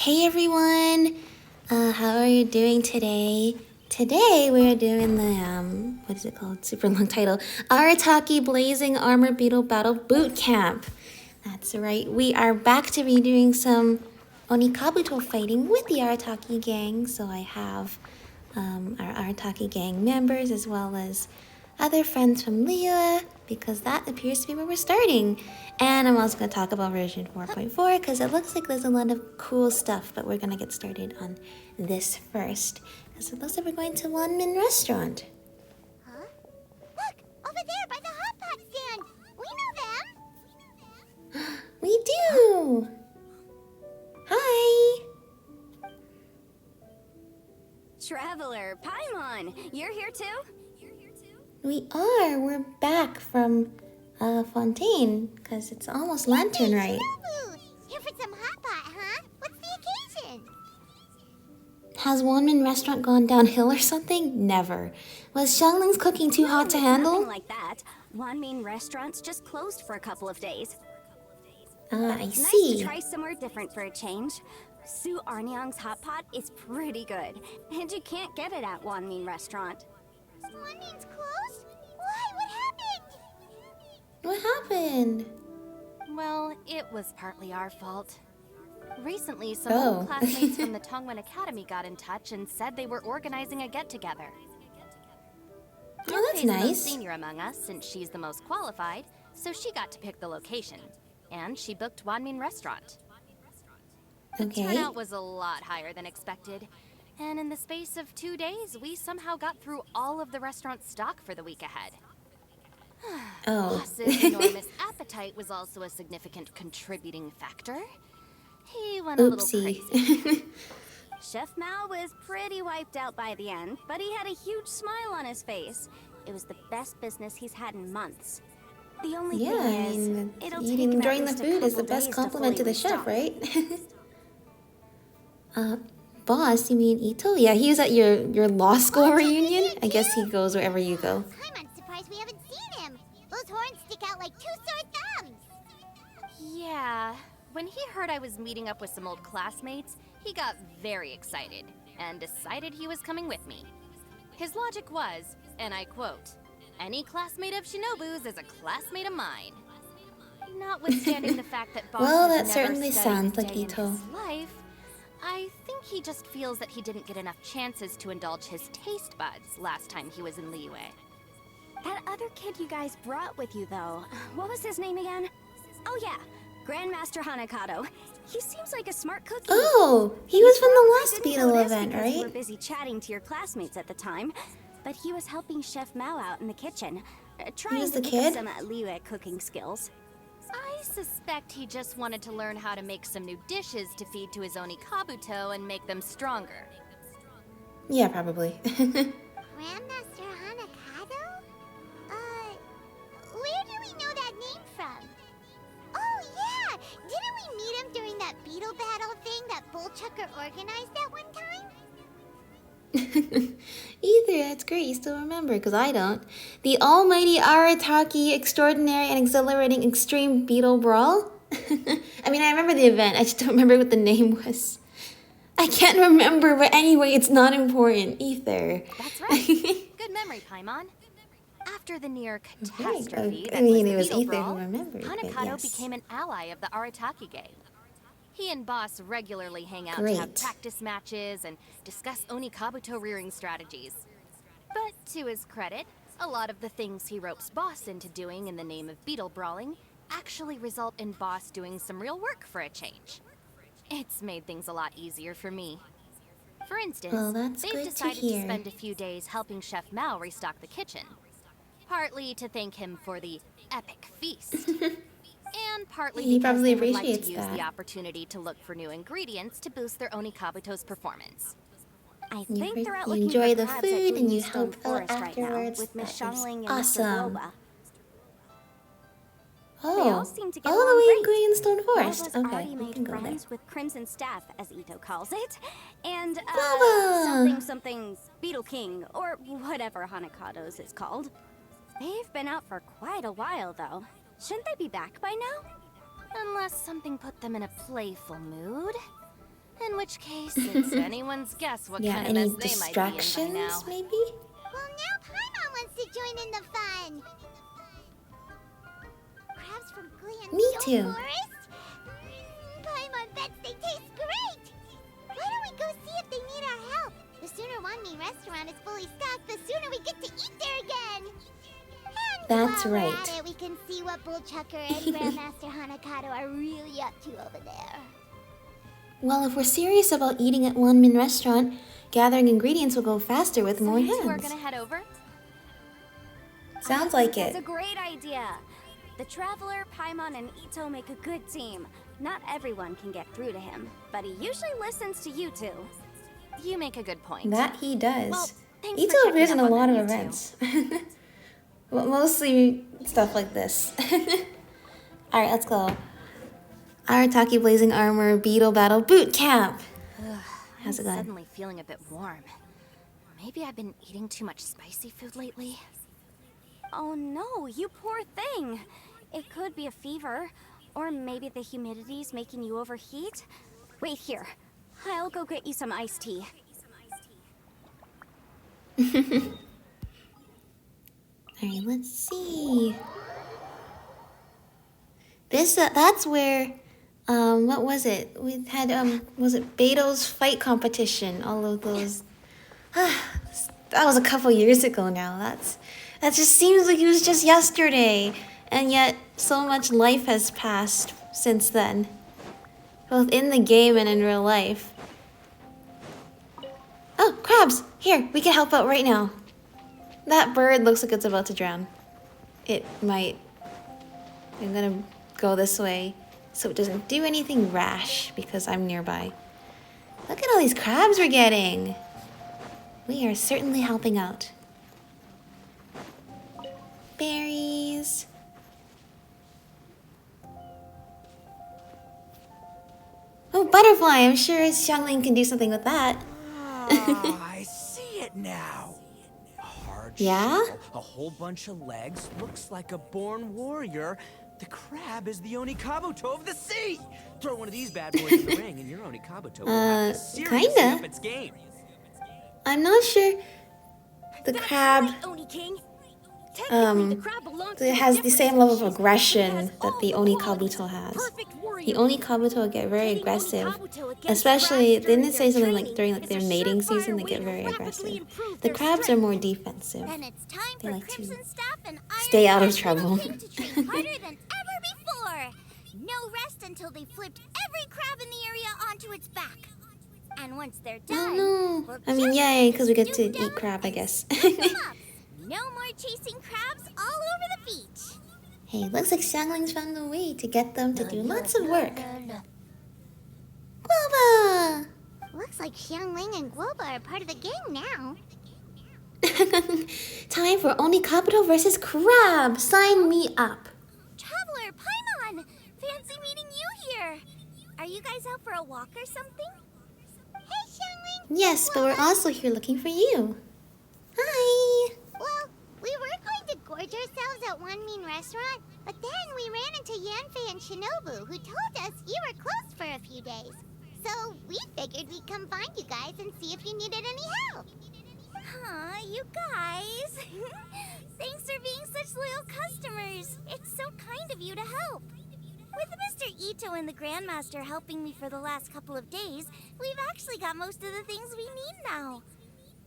Hey everyone! How are you doing today? Today we are doing the, what is it called? Super long title. Arataki Blazing Armor Beetle Battle Boot Camp. That's right, we are back to be doing some Onikabuto fighting with the Arataki gang. So I have our Arataki gang members as well as other friends from Liyue, because that appears to be where we're starting. And I'm also going to talk about version 4.4 because it looks like there's a lot of cool stuff, but we're going to get started on this first. Because it looks like we're going to Wanmin Restaurant. Huh? Look! Over there by the hot pot stand! We know them! We do! Hi! Traveler, Paimon, you're here too? We are. We're back from Fontaine because it's almost lantern, right? Shinobu! Here for some hot pot, huh? What's the occasion? Has Wanmin Restaurant gone downhill or something? Never. Was Xiangling's cooking too hot to handle? Nothing like that. Wanmin Restaurant's just closed for a couple of days. I It's nice see. to try somewhere different for a change. Su Arnyang's hot pot is pretty good, and you can't get it at Wanmin Restaurant. Wanmin's closed? Why? What happened? What happened? Well, it was partly our fault. Recently, some Oh. old classmates from the Tongwen Academy got in touch and said they were organizing a get-together. Oh, that's Yunpei's the most nice. senior among us, since she's the most qualified, so she got to pick the location. And she booked Wanmin Restaurant. Okay. Turnout was a lot higher than expected. And in the space of 2 days, we somehow got through all of the restaurant's stock for the week ahead. Oh. Boss's enormous appetite was also a significant contributing factor. He went a little crazy. Oopsie. Chef Mao was pretty wiped out by the end, but he had a huge smile on his face. It was the best business he's had in months. The only Yeah, I thing is, mean, it'll take eating, him at enjoying the least a food is the couple best days compliment to fully the chef, restock. right? Boss, you mean Ito? Yeah, he was at your law school reunion. I guess he goes wherever you go. I'm surprised we haven't seen him. Those horns stick out like two sore thumbs. Yeah, when he heard I was meeting up with some old classmates, he got very excited and decided he was coming with me. His logic was, and I quote, "Any classmate of Shinobu's is a classmate of mine." Notwithstanding the fact that Boss Well, has that never certainly studied sounds a like day in Ito. his life, I think he just feels that he didn't get enough chances to indulge his taste buds last time he was in Liyue. That other kid you guys brought with you, though, what was his name again? Oh yeah, Grandmaster Hanakato. He seems like a smart cookie. Oh, he was from the Probably last didn't Beetle notice event, because you were right? busy chatting to your classmates at the time, but he was helping Chef Mao out in the kitchen, trying was to the pick kid? up some Liyue cooking skills. I suspect he just wanted to learn how to make some new dishes to feed to his Onikabuto and make them stronger. Yeah, probably. Grandmaster Hanakato? Where do we know that name from? Oh, yeah! Didn't we meet him during that beetle battle thing that Bullchucker organized that one time? Either, that's great. You still remember, because I don't. The almighty Arataki Extraordinary and Exhilarating Extreme Beetle Brawl? I mean, I remember the event. I just don't remember what the name was. I can't remember, but anyway, it's not important either. That's right. Good memory, Paimon. After the near catastrophe I that mean, was it the was Beetle Ether Brawl, who remembered, but Hanakato yes. became an ally of the Arataki Gang. He and Boss regularly hang out to Great. have practice matches and discuss Onikabuto rearing strategies. But to his credit, a lot of the things he ropes Boss into doing in the name of beetle brawling actually result in Boss doing some real work for a change. It's made things a lot easier for me. For instance, Well, that's they've good to decided hear. spend a few days helping Chef Mao restock the kitchen. Partly to thank him for the epic feast. And partly He because probably they would like to appreciates use that. the opportunity to look for new ingredients to boost their Onikabuto's performance. I You think they're out you looking enjoy for the crabs at food and you Greenstone help out Forest right now, afterwards. with Miss That is Xiangling and Mr. awesome. Guoba. They Oh, all seem to get all the along way in great. Greenstone Forest. Guoba's Okay, already we made can go there. friends with Crimson Staff, as Ito calls it, and Guoba! something Beetle King, or whatever Hanakado's is called. They've been out for quite a while, though. Shouldn't they be back by now? Unless something put them in a playful mood. In which case, it's anyone's guess what Yeah, kind of any mess they might be in by now. distractions, maybe? Well, now Paimon wants to join in the fun. Crabs from Glen Me too. Forest? Paimon bets they taste great. Why don't we go see if they need our help? The sooner One Mean Restaurant is fully stocked, the sooner we get to eat there again. And That's while we're right. at it, we can see what Bullchucker and Grandmaster Hanakato are really up to over there. Well, if we're serious about eating at One Min Restaurant, gathering ingredients will go faster with more So you two are hands. gonna head over? Sounds like That's it. a great idea. The Traveler, Paimon, and Ito make a good team. Not everyone can get through to him, but he usually listens to you two. You make a good point. That he does. Well, thanks for Ito checking appears in up a on lot them, of you two. events. Well, mostly stuff like this. Alright, let's go. Arataki Blazing Armor Beetle Battle Boot Camp. How's it I'm going? suddenly feeling a bit warm. Maybe I've been eating too much spicy food lately. Oh no, you poor thing. It could be a fever, or maybe the humidity's making you overheat. Wait here. I'll go get you some iced tea. Alright, let's see. This, that's where, what was it? We had, was it Beto's fight competition? All of those. That was a couple years ago now. That just seems like it was just yesterday. And yet, so much life has passed since then. Both in the game and in real life. Oh, crabs! Here, we can help out right now. That bird looks like it's about to drown. It might. I'm gonna go this way so it doesn't do anything rash because I'm nearby. Look at all these crabs we're getting. We are certainly helping out. Berries. Oh, butterfly! I'm sure Xiangling can do something with that. I see it now. A hard Yeah? shell, a whole bunch of legs, looks like a born warrior. The crab is the Onikabuto of the sea. Throw one of these bad boys in the ring, and your Onikabuto will have to seriously kinda. up its game. I'm not sure the crab Oni King. it has the same level of aggression that the Onikabuto has. The Onikabuto get very aggressive, especially, didn't it say something like during like their mating season they get very aggressive. The crabs are more defensive. Then it's time They for like to Crimson Staff and Iron stay out of Fist trouble. Little King to train harder than ever before. No rest until they flipped every crab in the area onto its back. And once they're done, Oh we'll no! I mean, just yay, because we get to scoop them eat crab, I guess. and scoop them up. No more chasing crabs all over the beach. Hey, looks like Xiangling's found a way to get them to do lots of work. Guava! Looks like Xiangling and Guoba are part of the gang now. Time for Onikabuto versus Crab. Sign me up. Traveler, Paimon! Fancy meeting you here. Are you guys out for a walk or something? Hey, Xiangling! Yes, but we're also here looking for you. Hi. Well, we were going to gorge ourselves at One Mean Restaurant, but then we ran into Yanfei and Shinobu, who told us you were closed for a few days. So we figured we'd come find you guys and see if you needed any help. Aw, you guys. Thanks for being such loyal customers. It's so kind of you to help. With Mr. Ito and the Grandmaster helping me for the last couple of days, we've actually got most of the things we need now.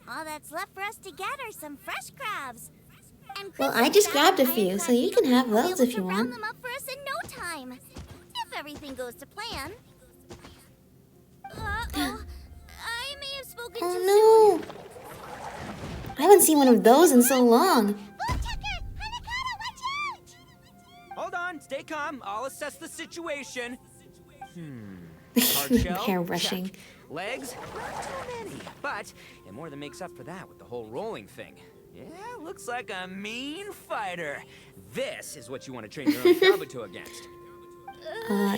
All that's left for us to get are some fresh crabs. And Well, Crimson I just Staff grabbed a and few, Iron so you Crab can have Beetle will be those able if to you round want. them up for us in no time. If everything goes to plan. Uh-oh. I may have spoken too soon. Oh no! I haven't seen one of those in so long. Bullchucker! Hanakato, watch out! Hold on, stay calm. I'll assess the situation. Hard shell? Hair brushing. Check. Legs? Not too many, but it more than makes up for that with the whole rolling thing. Yeah, looks like a mean fighter. This is what you want to train your own Kabuto against.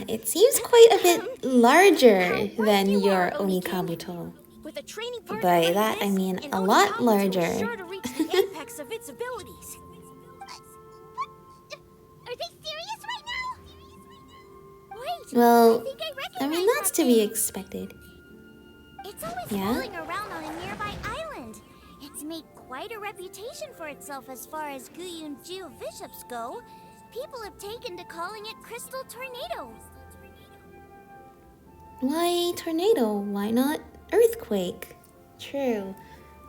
It seems quite a bit larger than your Onikabuto. With a training partner By like that, I this, mean an a lot Onikabuto larger. is sure to reach the apex of its abilities. Are they serious right now? Wait, Well, I think I I mean, recognize that's that to be thing. expected. It's always Yeah? fooling around on a nearby island. It's made quite a reputation for itself as far as Guyun Geoviships go. People have taken to calling it Crystal Tornado. Why tornado? Why not earthquake? True.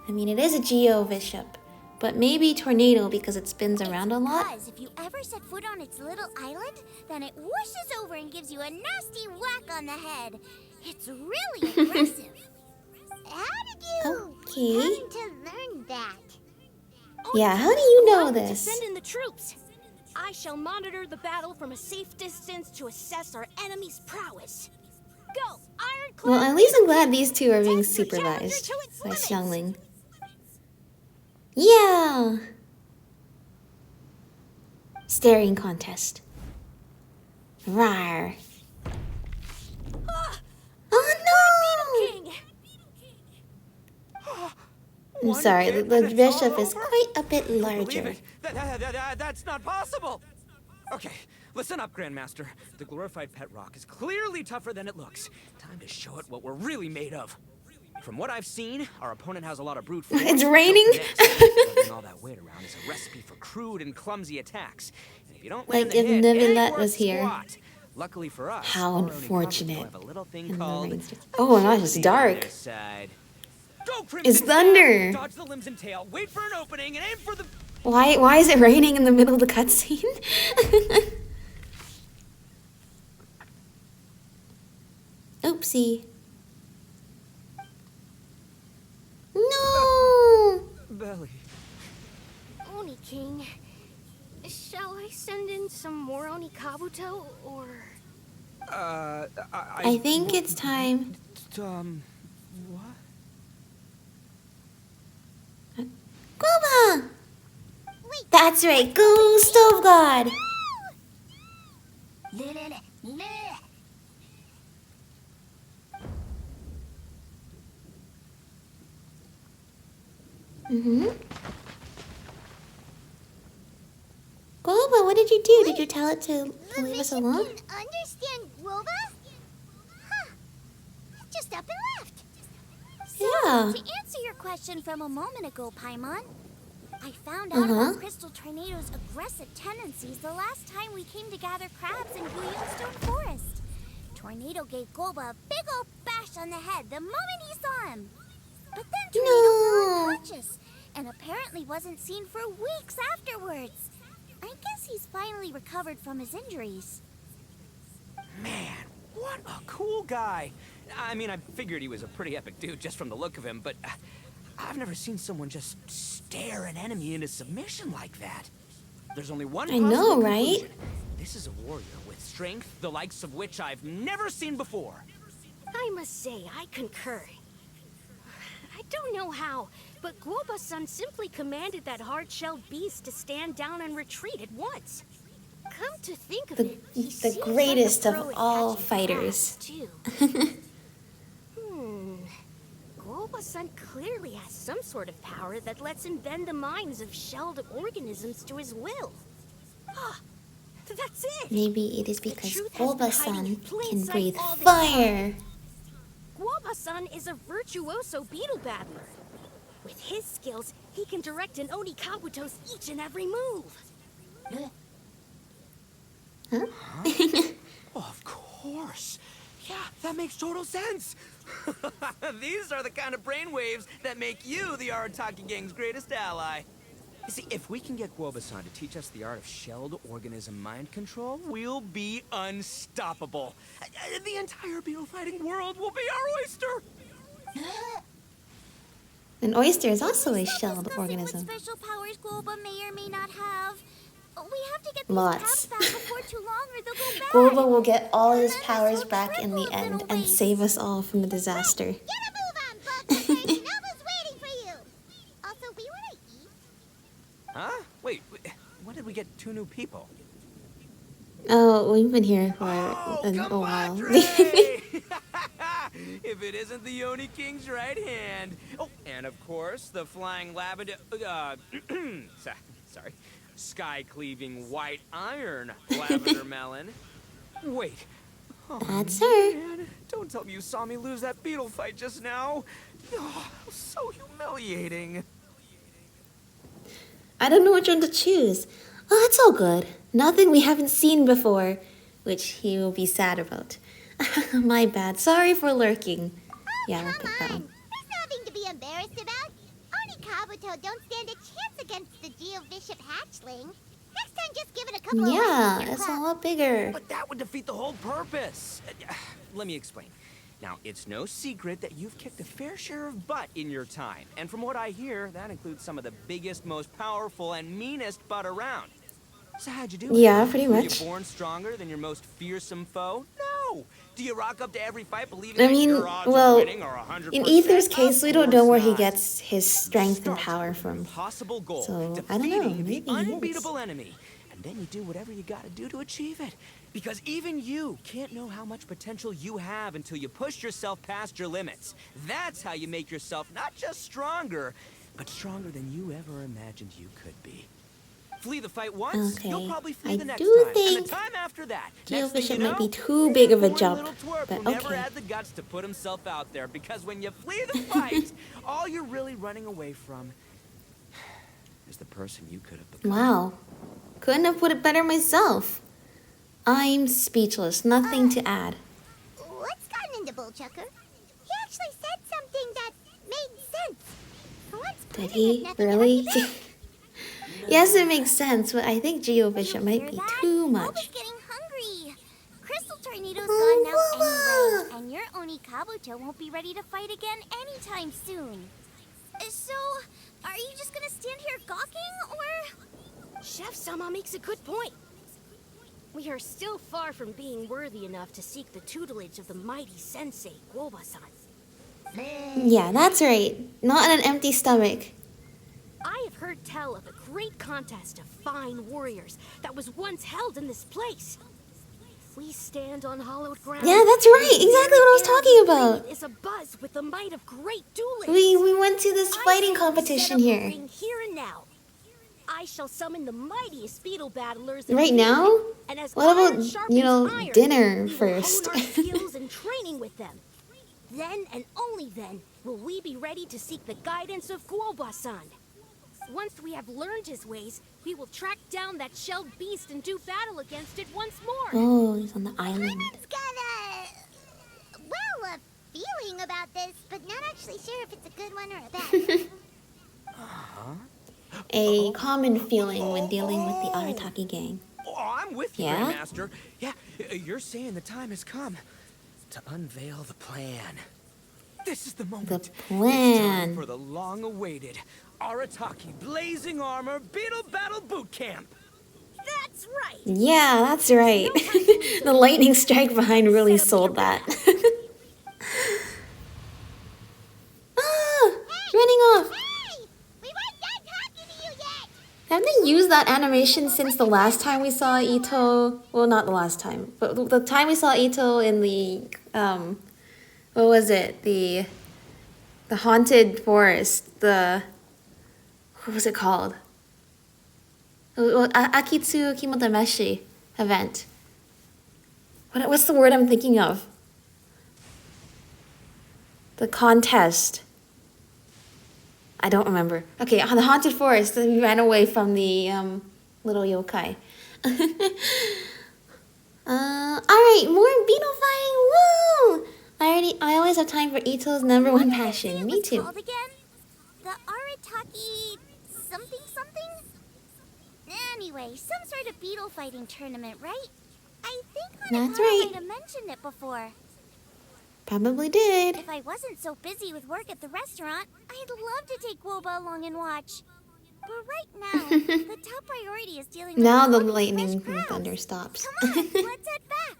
I mean, it is a Geovishap, but maybe tornado because it spins around a lot. Because if you ever set foot on its little island, then it whooshes over and gives you a nasty whack on the head. It's really aggressive. How did you Okay. come to learn that? Yeah, how do you know To this? send in the troops. I shall monitor the battle from a safe distance to assess our enemy's prowess. Go, Ironclad! Well, at least I'm glad these two are being Test your challenger supervised to its by limits. Xiangling. Yeah! Staring contest. Rawr. Ah, Oh King! no! I'm sorry, the bishop is quite a bit Believe larger. it. That's not possible. Okay, listen up, Grandmaster. The glorified pet rock is clearly tougher than it looks. Time to show it what we're really made of. From what I've seen, our opponent has a lot of brute force. It's raining? Lugging all that weight around is a recipe for crude and clumsy attacks. And if you don't land Like the if hit, it ain't Neuvillette worth was here. squat. Luckily for us, How our only unfortunate. Kabuto have a little thing And the called rain starts- Oh my gosh, it's agility on dark. their side. Go, Crimson It's Sky! thunder. Dodge the limbs and tail, wait for an opening, and aim for the... Why is it raining in the middle of the cutscene? Oopsie. No! Belly. Oni King, shall I send in some more Oni Kabuto, or... I think it's time. What? Guoba! That's right, go Stove God! Mm-hmm. Guoba, what did you do? Did you tell it to leave us alone? Can understand Guoba? Huh. Just up and left. Yeah. To answer your question from a moment ago, Paimon, I found out about Crystal Tornado's aggressive tendencies the last time we came to gather crabs in Guyunstone Forest. Tornado gave Golba a big old bash on the head the moment he saw him. But then Tornado fell unconscious and apparently wasn't seen for weeks afterwards. I guess he's finally recovered from his injuries. Man, what a cool guy. I mean, I figured he was a pretty epic dude just from the look of him, but I've never seen someone just stare an enemy into submission like that. There's only one I know, possible right? conclusion. This is a warrior with strength, the likes of which I've never seen before. I must say, I concur. I don't know how, but Guoba-san simply commanded that hard-shelled beast to stand down and retreat at once. Come to think of it, he The seems greatest like a of pro at all catching fighters. crabs, too. Guoba-san clearly has some sort of power that lets him bend the minds of shelled organisms to his will. Ah, that's it! Maybe it is The because truth has been hiding Bulba-san in plain can sight breathe all this fire. Guoba-san is a virtuoso beetle battler. With his skills, he can direct an Oni Kabuto's each and every move. Of course. Yeah, that makes total sense. These are the kind of brainwaves that make you the Arataki Gang's greatest ally. You see, if we can get Guoba-san to teach us the art of shelled organism mind control, we'll be unstoppable. The entire beetle fighting world will be our oyster. An oyster is also a Still shelled discussing organism. What special powers Golba may or may not have. We have to get these Lots. crabs back before too long or they'll go bad. Golba will get all his Remember, powers so back in the triple end little and waste. save us all from the disaster. Get a move on, Bug, because Nova's waiting for you. Also, we want to eat. Huh? Wait, when did we get 2 new people? Oh, we've been here for Oh, a come while. on, Dre! If it isn't the Oni King's right hand. Oh, and of course, the flying lavender... sorry. Sky-cleaving white iron lavender melon. Wait, That's her. Man, don't tell me you saw me lose that Beetle fight just now. Oh, so humiliating. I don't know which one to choose. Oh, it's all good. Nothing we haven't seen before, which he will be sad about. My bad. Sorry for lurking. Yeah, look Come at that on. one. There's nothing to be embarrassed about. Oni Kabuto don't stand a chance against the Geo-Bishop hatchling. Next time, just give it a couple of Yeah, whacks in your it's a club. lot bigger. But that would defeat the whole purpose. Let me explain. Now, it's no secret that you've kicked a fair share of butt in your time. And from what I hear, that includes some of the biggest, most powerful, and meanest butt around. So how'd you do it? Yeah, pretty Were much. you born stronger than your most fearsome foe? No. Do you rock up to every fight believing I that mean, your odds well, of winning are 100%? in Ether's case, we don't know Of where course he not. gets his strength and Start power with an from. impossible goal, So, I don't know, defeating maybe the he is. unbeatable enemy. And then you do whatever you gotta do to achieve it. Because even you can't know how much potential you have until you push yourself past your limits. That's how you make yourself not just stronger, but stronger than you ever imagined you could be. Flee the fight once, Okay, you'll probably flee I the next do time. think And the time after that. Geo Next thing Bishop you might be know, too big of a boring jump, little twerp but who never okay. had the guts to put himself out there. Because when you flee the fight, all you're really running away from is the person you could have become. Wow. Couldn't have put it better myself. I'm speechless. Nothing to add. What's gotten into Bullchucker? He actually said something that made sense. For once, Did Paimon he? had nothing Really? to do. Yes, it makes sense, but I think Geo Bishop You might hear be that? too Boba's much. getting hungry. Crystal Tornado's Oh, gone now Boba! anyway, and your Oni Kabuto won't be ready to fight again anytime soon. So, are you just gonna stand here gawking, or...? Chef Sama makes a good point. We are still far from being worthy enough to seek the tutelage of the mighty sensei, Guoba-san. Yeah, that's right. Not on an empty stomach. I have heard tell of a great contest of fine warriors that was once held in this place. We stand on hollowed ground. Yeah, that's right. Exactly what I was talking about. Is abuzz with the might of great duelists. We went to this fighting I set competition up a here. ring here and now. I shall summon the mightiest beetle battlers. Right in the now? world, and as What iron about, sharpens you know, iron, dinner we will first? hone our skills and training with them. Then and only then will we be ready to seek the guidance of Guoba-san. Once we have learned his ways, we will track down that shelled beast and do battle against it once more. Oh, he's on the island. Paimon's got a feeling about this, but not actually sure if it's a good one or a bad one. A common feeling when dealing with the Arataki gang. Oh, I'm with you, Yeah? Grandmaster. Yeah, you're saying the time has come to unveil the plan. This is the moment. The It's plan. time for the long-awaited Arataki Blazing Armor Beetle Battle Boot Camp. That's right. Yeah, that's right. The lightning strike behind really sold that. Ah, running off. Hey! We weren't done talking to you yet! Haven't they used that animation since the last time we saw Ito? Well, not the last time, but the time we saw Ito in the what was it? The haunted forest. What was it called? Akitsu Kimotameshi event. What's the word I'm thinking of? The contest. I don't remember. Okay, on the haunted forest, we ran away from the little yokai. Alright, more beetle fighting. Woo! I always have time for Ito's number one What did I say passion. it Me was too. called again? The Arataki something something? Anyway, some sort of beetle fighting tournament, right? I think That's Hanakara right. might have mentioned it before. Probably did. If I wasn't so busy with work at the restaurant, I'd love to take Woba along and watch. But right now, the top priority is dealing with Now the all these lightning fresh and crowds. thunder stops. Come on, let's head back.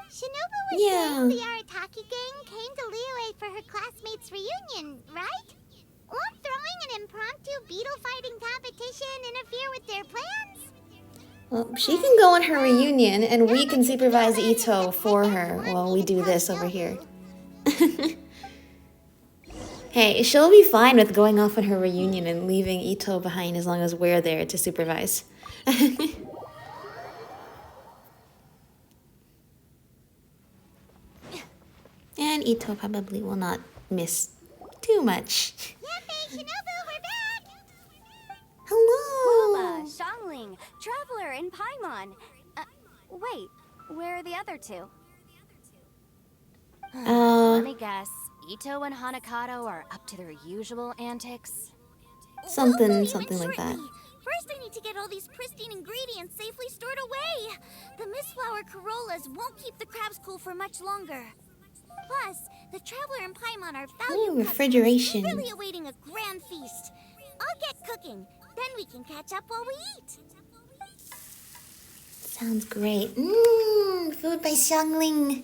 Shinobu was Yeah. saying the Arataki gang came to Liyue for her classmates' reunion, right? Won't throwing an impromptu beetle fighting competition interfere with their plans? Well, she can go on her reunion, and we can supervise Ito for her while we do this over here. Hey, she'll be fine with going off on her reunion and leaving Ito behind as long as we're there to supervise. Ito probably will not miss too much. Yanfei, Shinobu, we're back! Hello! Guoba, Xiangling, Traveler, and Paimon. Wait, where are the other two? Let me guess. Ito and Hanakato are up to their usual antics? Something We'll like leave that. shortly. First, I need to get all these pristine ingredients safely stored away. The mistflower corollas won't keep the crabs cool for much longer. Plus, the Traveler and Paimon are value refrigeration. customers, really awaiting a grand feast. I'll get cooking, then we can catch up while we eat. Sounds great. Food by Xiangling.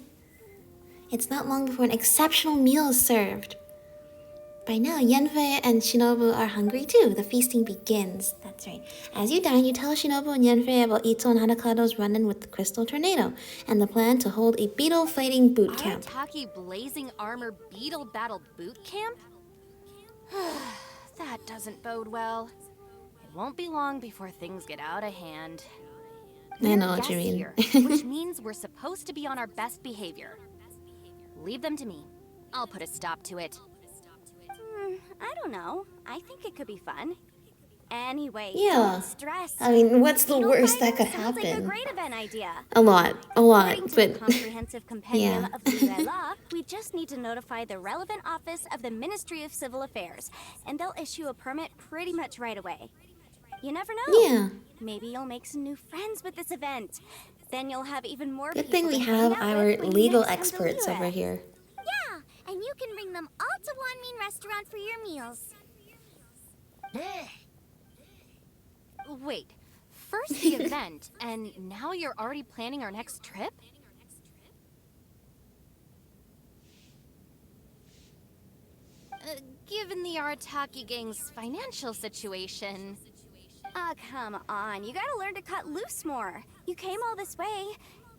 It's not long before an exceptional meal is served. By now, Yanfei and Shinobu are hungry too. The feasting begins. That's right. As you dine, you tell Shinobu and Yanfei about Ito and Hanakato's run-in with the Crystal Tornado and the plan to hold a beetle fighting boot camp. Arataki Blazing Armor Beetle Battle Boot Camp? That doesn't bode well. It won't be long before things get out of hand. I know We're what you guests mean. here, which means we're supposed to be on our best behavior. Leave them to me. I'll put a stop to it. I don't know. I think it could be fun. Anyway, Yeah. don't stress. I mean, what's the Beetle worst that fighting could sounds like a happen? great event idea. A lot, According to the but comprehensive compendium yeah. of legal law, we just need to notify the relevant office of the Ministry of Civil Affairs, and they'll issue a permit pretty much right away. You never know. Yeah. Maybe you'll make some new friends with this event. Then you'll have even more Good people thing we to hang have out our with when you legal next come to experts Liyue. over here. Yeah, and you can bring them all to Wanmin Restaurant for your meals. Wait, first the event, and now you're already planning our next trip? Given the Arataki Gang's financial situation... Ah, come on. You gotta learn to cut loose more. You came all this way.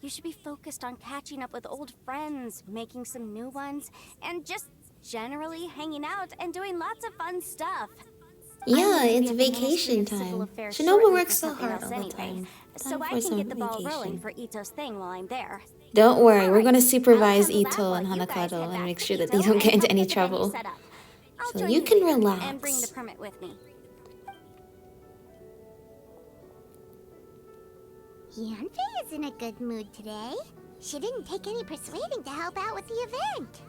You should be focused on catching up with old friends, making some new ones, and just generally hanging out and doing lots of fun stuff. Yeah, I need to it's be at the Ministry vacation of Civil time. Affairs Shinobu shortly works for so something hard else all the anyway, time. so Time I for can some get the ball vacation. rolling for Ito's thing while I'm there. Don't worry, we're Alright, gonna supervise I'll handle that Ito and while you guys Hanakato head and back make to sure that Ito they don't get and into help any get the venue trouble. set up. I'll So join you can later relax. and bring the permit with me. Yanfei is in a good mood today. She didn't take any persuading to help out with the event.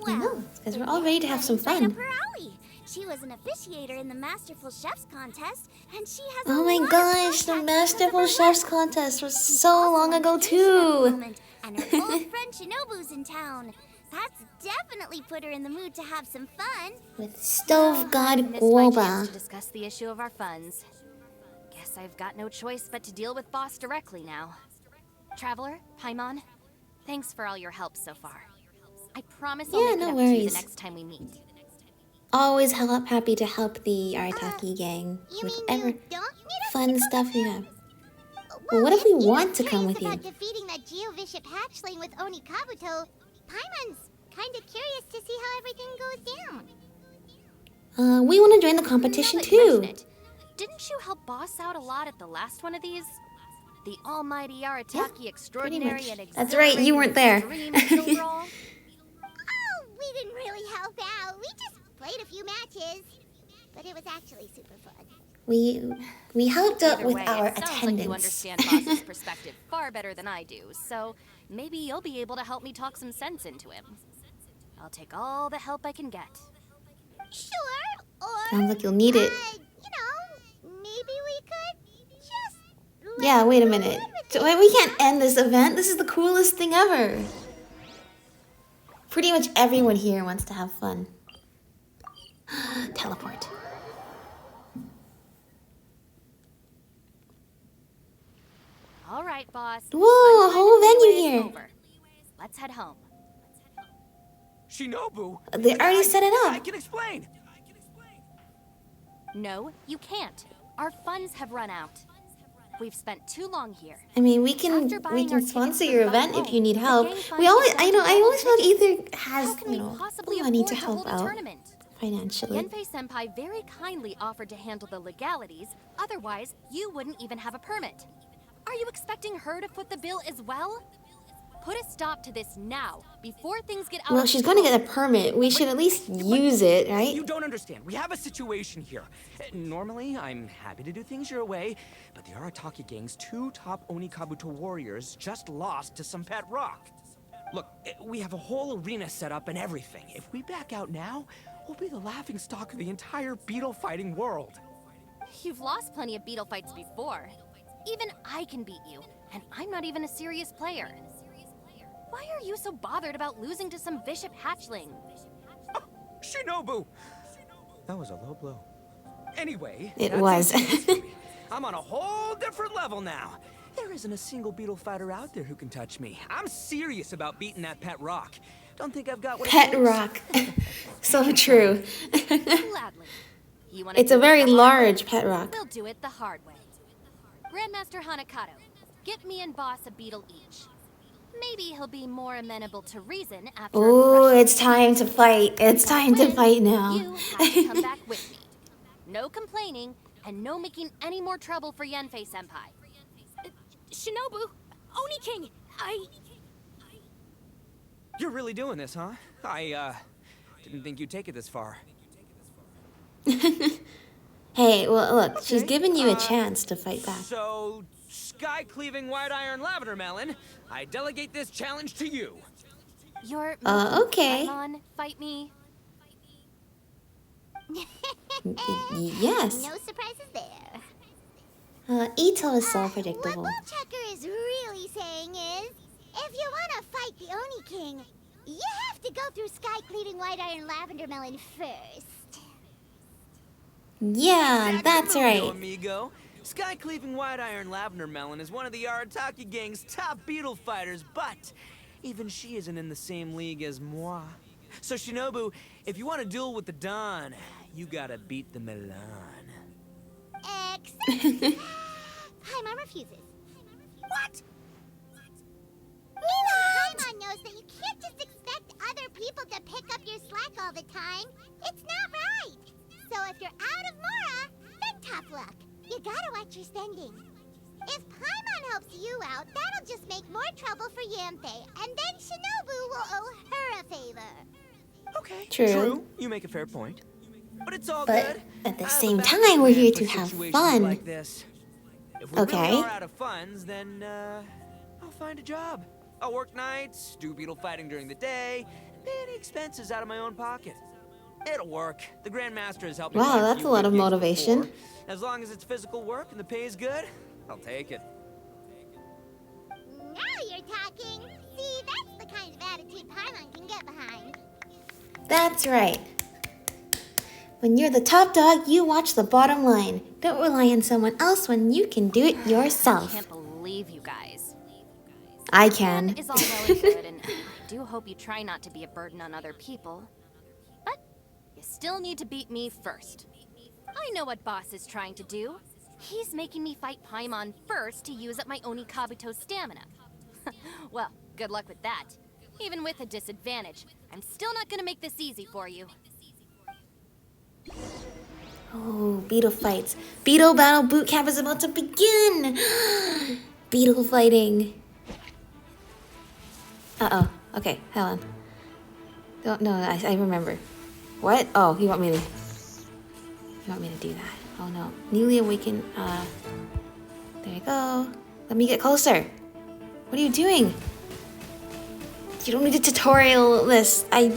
I know, because we're all ready to have some Right up fun. her alley. She was an officiator in the Masterful Chefs contest, and she has Oh a my lot of gosh, the contacts because of Masterful her Chef's work. contest was She's so also long on ago vacation at the too. moment, and her old friend Shinobu's in town. That's definitely put her in the mood to have some fun. With Stove God Missed my chance Guoba. to discuss the issue of our funds. Guess I've got no choice but to deal with Boss directly now. Traveler, Paimon, thanks for all your help so far. I promise I'll Yeah, make no it up to you worries. the next time we meet. Always happy to help the Arataki gang You with mean whatever you don't need us fun to stuff you have. Well, what if we Ito's want to come curious with you? about defeating that Geovishap hatchling with Oni Kabuto, Paimon's kind of curious to see how everything goes down. We want to join the competition Now that you too. mention it, didn't you help Boss out a lot at the last one of these? The almighty Arataki extraordinary much. and That's right, you weren't there. extreme Beetle Brawl? Oh, we didn't really help out. We just played a few matches. But it was actually super fun. We helped out Either with way, our it sounds like attendance. you understand Boss's perspective far better than I do, so maybe you'll be able to help me talk some sense into him. I'll take all the help I can get. Sure, or... Sounds like you'll need it. maybe we could just... Yeah, wait a minute. We can't end this event. This is the coolest thing ever. Pretty much everyone here wants to have fun. Teleport. All right, Boss. Whoa, a Fun whole time in venue Liyue is here. over. Let's head home. Shinobu? They already set it I up. can explain. No, you can't. Our funds have run out. We've spent too long here. I mean, we After can buying our tickets sponsor for your the event fun if you need home, help. the gang We funds always, have I gone know, to I always feel double like Ether How has, can we possibly money afford to to help hold a out tournament? financially. Yanfei-senpai very kindly offered to handle the legalities, otherwise you wouldn't even have a permit. Are you expecting her to foot the bill as well? put a stop to this now, before things get out Well, of she's going to control. get a permit. We should at least use it, right? You don't understand. We have a situation here. Normally, I'm happy to do things your way, but the Arataki Gang's 2 top Oni Kabuto warriors just lost to some pet rock. Look, we have a whole arena set up and everything. If we back out now, we'll be the laughingstock of the entire beetle fighting world. You've lost plenty of beetle fights before. Even I can beat you, and I'm not even a serious player. Why are you so bothered about losing to some vicious hatchling? Oh, Shinobu! That was a low blow. Anyway, It that's was. history. I'm on a whole different level now. There isn't a single beetle fighter out there who can touch me. I'm serious about beating that pet rock. Don't think I've got what it Pet takes. rock. So true. Gladly. You wanna It's do a it very the hard way? large pet rock. We'll do it the hard way. Grandmaster Hanakato, get me and Boss a beetle each. Maybe he'll be more amenable to reason after Oh, a crushing it's time to fight. It's If I time to win, fight now. You have to come back with me. No complaining, and no making any more trouble for Yanfei-senpai. Shinobu, Oni King, You're really doing this, huh? I didn't think you'd take it this far. Hey, well, look, she's Okay, giving you a chance to fight back. So, sky-cleaving white iron lavender melon, I delegate this challenge to you. You're okay. Paimon, fight me. Yes. No surprises there. Ito is so What predictable. Bullchucker is really saying is, if you want to fight the Oni King, you have to go through sky-cleaving white iron lavender melon first. Yeah, that's Exactamundo, right. amigo. Sky-cleaving white iron lavender melon is one of the Arataki Gang's top beetle fighters, but even she isn't in the same league as moi. So Shinobu, if you want to duel with the Don, you gotta beat the Milan. Except... Paimon refuses. What? Paimon knows that you can't just expect other people to pick up your slack all the time. It's not right. So if you're out of Mora, then tough luck. You gotta watch your spending. If Paimon helps you out, that'll just make more trouble for Yanfei, and then Shinobu will owe her a favor. Okay. True. You make a fair point. But it's all But good. at the I have a same backup time, we're plan here for to have situations fun. Like this. If we Okay. really are out of funds, then I'll find a job. I'll work nights, do beetle fighting during the day, and pay any expenses out of my own pocket. It'll work. The Grandmaster has helped me. Wow, find that's few a lot good of gigs motivation. before. As long as it's physical work and the pay is good, I'll take it. Now you're talking. See, that's the kind of attitude Paimon can get behind. That's right. When you're the top dog, you watch the bottom line. Don't rely on someone else when you can do it I yourself. can't believe you guys. I Fun can. is all well and good, and I do hope you try not to be a burden on other people. But you still need to beat me first. I know what Boss is trying to do. He's making me fight Paimon first to use up my Oni Kabuto's stamina. Well, good luck with that. Even with a disadvantage, I'm still not gonna make this easy for you. Oh, beetle fights. Beetle battle boot camp is about to begin. Beetle fighting. Uh-oh. Okay, hold on. Don't, no, I remember. What? Oh, you want me to do that. Oh no. Newly awakened, there you go. Let me get closer. What are you doing? You don't need to tutorial this. I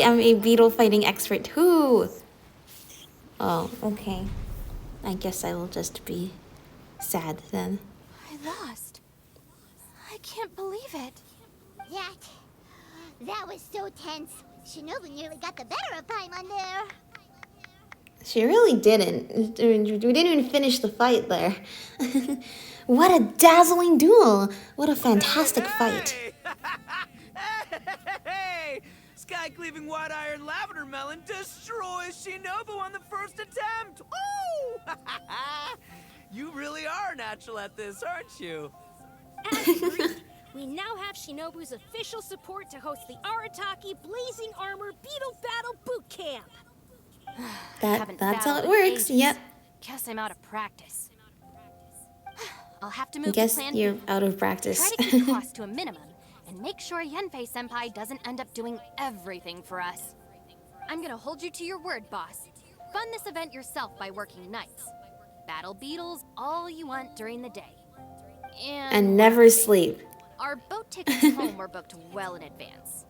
am a beetle fighting expert too. Oh, okay. I guess I will just be sad then. I lost. I can't believe it. That was so tense. Shinobu nearly got the better of Paimon there. She really didn't. We didn't even finish the fight there. What a dazzling duel. What a fantastic fight. Hey! Sky-cleaving white iron lavender melon destroys Shinobu on the first attempt! Oh! You really are natural at this, aren't you? as agreed, we now have Shinobu's official support to host the Arataki Blazing Armor Beetle Battle Boot Camp. Haven't That's how it battled in works. ages. Yep. Guess I'm out of practice. I'll have to I move guess to plan you're B. out of practice. Try to keep costs to a minimum and make sure Yanfei-senpai doesn't end up doing everything for us. I'm gonna hold you to your word, boss. Fund this event yourself by working nights. Battle beetles all you want during the day. And never sleep. Our boat tickets home were booked well in advance.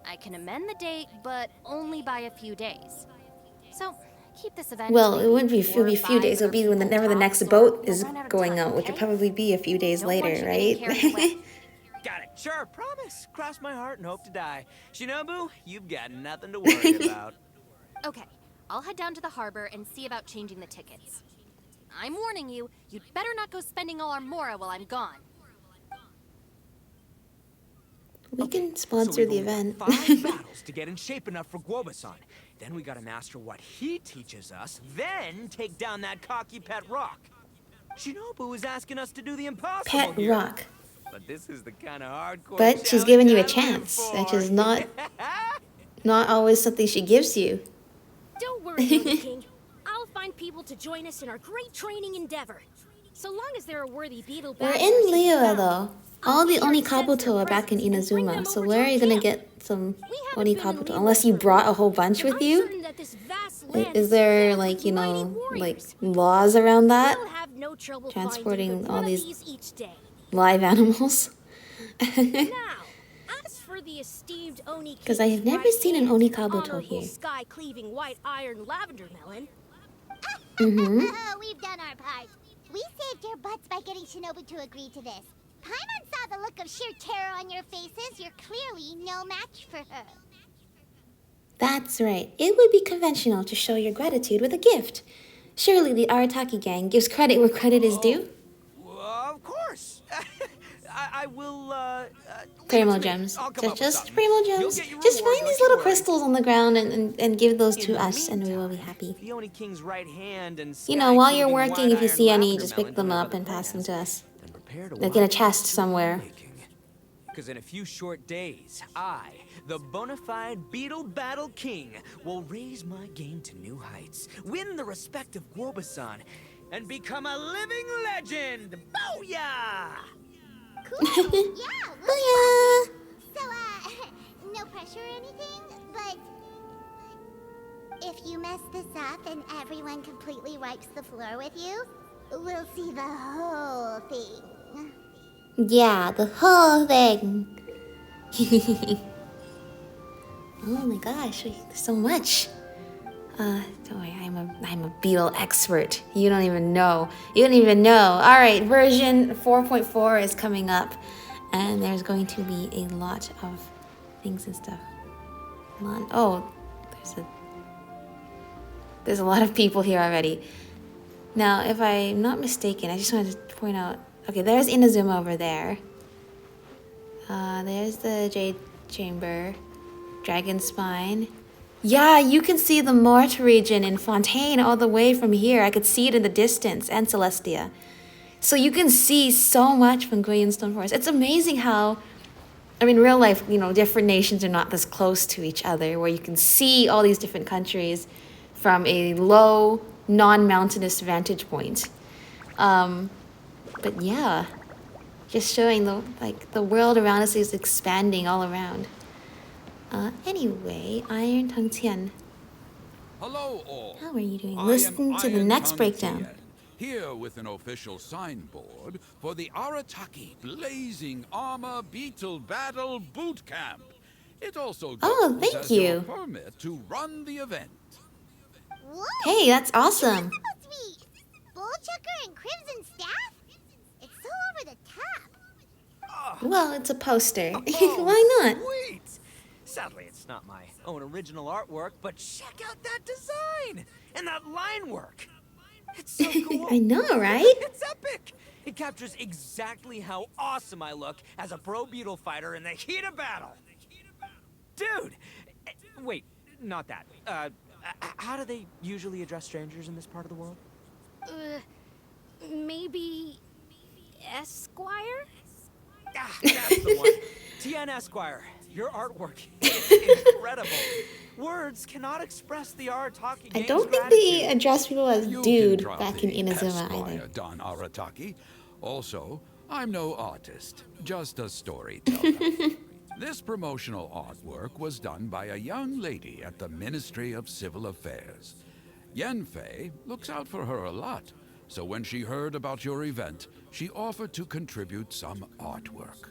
I can amend the date, but only by a few days. So, keep this event. Well, it wouldn't be maybe 4 or a few 5 days. It'll be people whenever the next tops, or boat we'll is run out of going time, out, which would okay? probably be a few days Don't want later, you right? getting carried away. Got it. Sure, promise. Cross my heart and hope to die. Shinobu, you've got nothing to worry about. Okay, I'll head down to the harbor and see about changing the tickets. I'm warning you, you'd better not go spending all our mora while I'm gone. We can sponsor the event. 5 battles to get in shape enough for Guoba-san. Then we gotta master what he teaches us, then take down that cocky pet rock. Shinobu is asking us to do the impossible Pet here. rock. But this is the kind of hardcore But she's challenge giving you a I live chance, which for. is not always something she gives you. Don't worry, Yogi King. I'll find people to join us in our great training endeavor. So long as there are worthy beetle We're battlers in to be Liyue found, though. I'll All be the sure Oni to sense Kabuto their are back in presence and bring Inazuma, them so over where to are you our gonna camp. get some We haven't Oni been in Kabuto? Liyue Unless you for a brought a while, whole bunch and with I'm you? certain that this vast land Is there filled like, with you mighty know, like warriors. laws around that? We'll have no trouble Transporting finding all one these- of these each day. Live animals? Now, as for the esteemed Oni 'Cause I have King's never right seen an hand, Oni the Kabuto honorable here. sky-cleaving white iron lavender melon, We've done our part. We saved your butts by getting Shinobu to agree to this. Paimon saw the look of sheer terror on your faces. You're clearly no match for her. That's right. It would be conventional to show your gratitude with a gift. Surely the Arataki Gang gives credit where credit is due. Of course. I will, Primo leave it to me. gems. I'll come up with Just something. primo You'll gems. get your Just reward, find these don't you little worry. crystals on the ground and give those In to the us and we will be meantime, happy. the Oni King's right hand and You know, while you're sky-cleaving working, if you white see iron any, lavender just melon pick them don't have up other and pass them to plans, us. then prepare to Like in a watch chest history somewhere. making. Because in a few short days, I, the bona fide Beetle Battle King, will raise my game to new heights, win the respect of Guoba-san, and become a living legend! Booyah! Cool. Yeah. Booyah! So, no pressure or anything, but if you mess this up and everyone completely wipes the floor with you, we'll see the whole thing. Yeah, the whole thing. Oh my gosh, there's so much. Don't worry, I'm a Beetle expert. You don't even know. You don't even know. All right, version 4.4 is coming up, and there's going to be a lot of things and stuff. Oh, there's a lot of people here already. Now, if I'm not mistaken, I just wanted to point out. Okay, there's Inazuma over there. There's the Jade Chamber, Dragon Spine. Yeah, you can see the Mort region in Fontaine all the way from here. I could see it in the distance, and Celestia. So you can see so much from Stone Forest. It's amazing how, I mean, real life, you know, different nations are not this close to each other, where you can see all these different countries from a low, non-mountainous vantage point. But yeah, just showing the world around us is expanding all around. Anyway, Iron Tongue Tian, Hello all. how are you doing? I am Listen to the Iron next Tongue breakdown. Tian, here with an official signboard for the Arataki Blazing Armor Beetle Battle Boot Camp. It also goes Oh, thank as your you. permit to run the event. Whoa! Hey, that's awesome. What's supposed to be Bullchucker and Crimson Staff? It's so over the top. Well, it's a poster. Oh, Why not? Sweet! Sadly, it's not my own original artwork, but check out that design! And that line work! It's so cool! I know, right? It's epic! It captures exactly how awesome I look as a pro Beetle fighter in the heat of battle! Dude! Wait, not that. How do they usually address strangers in this part of the world? maybe Esquire? Ah, that's the one. Tien Esquire, your artwork is incredible. Words cannot express the Arataki I Gang's don't think gratitude. they address people as You dude can drop back in the Inazuma Esquire, either. Don Arataki. Also, I'm no artist, just a storyteller. This promotional artwork was done by a young lady at the Ministry of Civil Affairs. Yanfei looks out for her a lot, so when she heard about your event, she offered to contribute some artwork.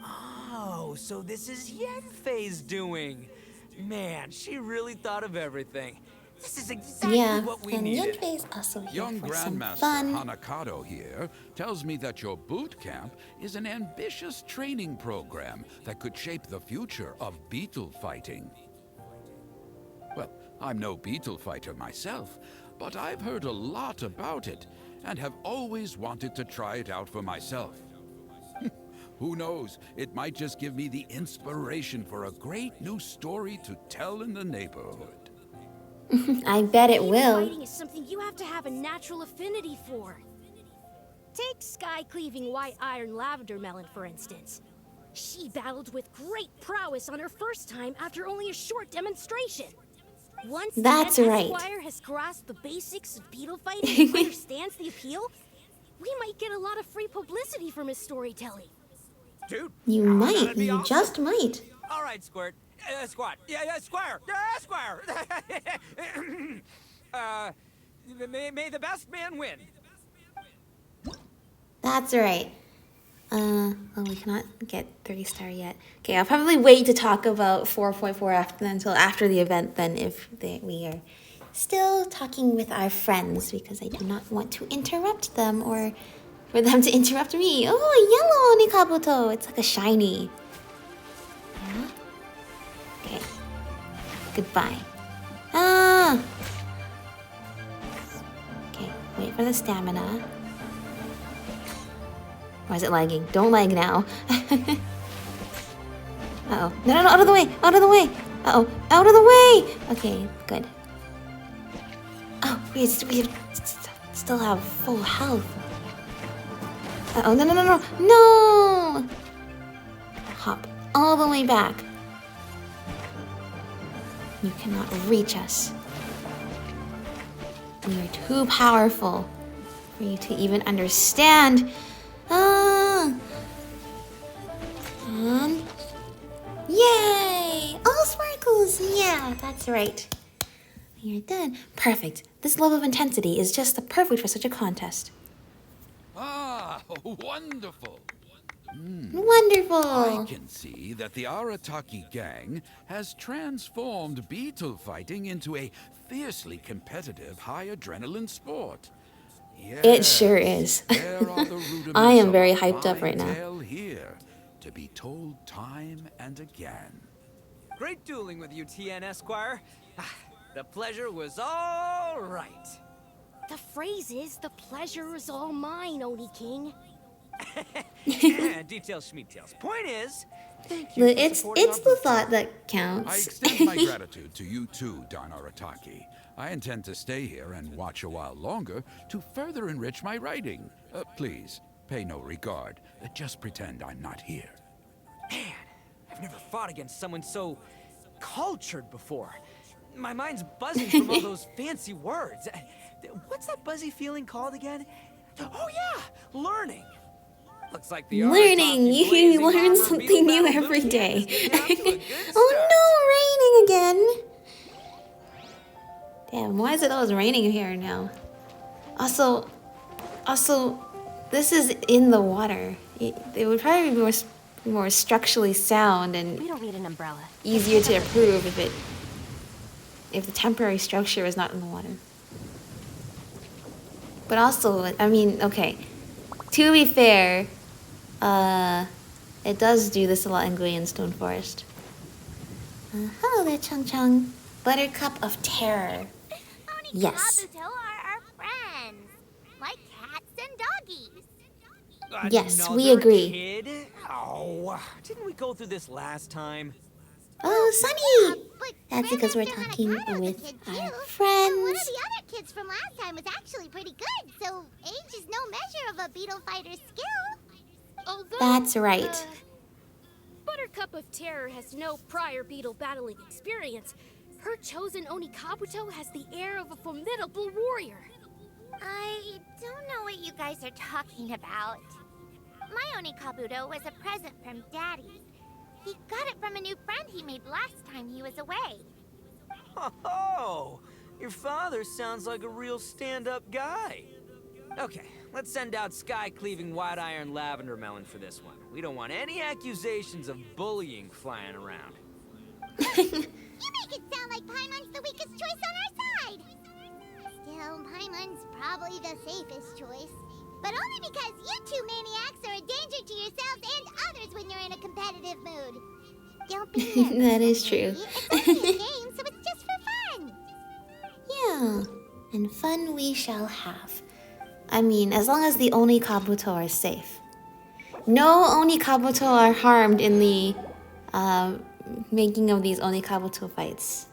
Oh, so this is Yanfei's doing. Man, she really thought of everything. This is exactly Yeah, what we and needed. Yanfei's also here Young for some Grandmaster fun. Hanakado here tells me that your boot camp is an ambitious training program that could shape the future of beetle fighting. Well, I'm no beetle fighter myself, but I've heard a lot about it and have always wanted to try it out for myself. Who knows, it might just give me the inspiration for a great new story to tell in the neighborhood. I bet it will. Fighting is something you have to have a natural affinity for. Take sky-cleaving white iron lavender melon, for instance. She battled with great prowess on her first time after only a short demonstration. Once That's the right. Esquire has grasped the basics of beetle fighting and understands the appeal, we might get a lot of free publicity from his storytelling. Dude, You that'd might. be You awesome. just might. All right, Squirt. Squat. Yeah, Squire. Squire. May the best man win. That's right. Oh, we cannot get 3-star yet. Okay, I'll probably wait to talk about 4.4 until after the event then if we are still talking with our friends because I do not want to interrupt them or for them to interrupt me. Oh, a yellow Onikabuto. It's like a shiny. Yeah. Okay. Goodbye. Ah! Okay, wait for the stamina. Why is it lagging? Don't lag now. Uh-oh. No, out of the way! Out of the way! Uh-oh. Out of the way! Okay, good. Oh, we still have full health. Uh-oh, no! No! Hop all the way back. You cannot reach us. We are too powerful for you to even understand. And yay! All sparkles! Yeah, that's right. You're done. Perfect. This level of intensity is just the perfect for such a contest. Ah, wonderful! Wonderful! I can see that the Arataki Gang has transformed beetle fighting into a fiercely competitive, high-adrenaline sport. It sure is. There are the rudiments I am of very a hyped up fine right now. tale here, to be told time and again. Great dueling with you, TN Esquire. The pleasure was all right. The phrase is, the pleasure is all mine, Oni King. Details, schmeetails. Point is, thank you. It's the thought that I counts. extend my gratitude to you too, Don Arataki. I intend to stay here and watch a while longer to further enrich my writing. Please, pay no regard. Just pretend I'm not here. Man, I've never fought against someone so cultured before. My mind's buzzing from all those fancy words. What's that buzzy feeling called again? Oh yeah, learning. Looks like the Learning! Arataki You Blazing learn Armor something Beetle new Battle every Boot day. Camp is getting off to a good Oh start. no, raining again! Damn, why is it always raining here now? Also, this is in the water. It would probably be more structurally sound and We don't need an umbrella. easier to approve if the temporary structure is not in the water. But also, I mean, okay, to be fair, it does do this a lot in Stone Forest. Hello there, Chung Chung. Buttercup of Terror. Yes. Onikabuto are our friends, like cats and doggies. Yes, we Another agree. Kid? Oh, didn't we go through this last time? Oh, Sunny! But That's because we're Grandmaster talking Hanakado was a with kid, our too. And one of friends. the other kids from last time was actually pretty good, so age is no measure of a beetle fighter's skill. Although, That's right. Buttercup of Terror has no prior beetle battling experience. Her chosen Onikabuto has the air of a formidable warrior. I don't know what you guys are talking about. My Onikabuto was a present from Daddy. He he made last time he was away. Oh, your father sounds like a real stand-up guy. Okay, let's send out sky-cleaving white iron lavender melon for this one. We don't want any accusations of bullying flying around. You make it sound like Paimon's the weakest choice on our side. Still, Paimon's probably the safest choice. But only because you two maniacs are a danger to yourselves and others when you're in a competitive mood. Don't be nervous. That is true. It's only a game, so it's just for fun. Yeah, and fun we shall have. I mean, as long as the Oni Kabuto are safe. No Oni Kabuto are harmed in the making of these Oni Kabuto fights.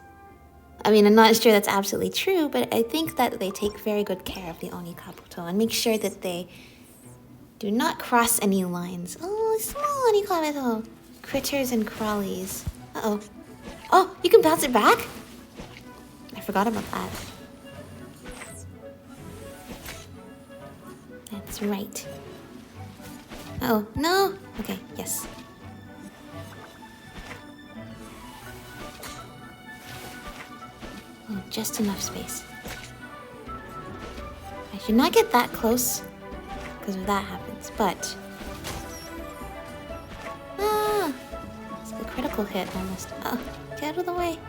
I mean, I'm not sure that's absolutely true, but I think that they take very good care of the Oni Kabuto and make sure that they do not cross any lines. Oh, small Oni Kabuto. Critters and crawlies. Uh-oh. Oh, you can bounce it back? I forgot about that. That's right. Oh, no. Okay, yes. Oh, just enough space. I should not get that close, because if that happens, but... Ah! It's a critical hit almost. Oh, get out of the way.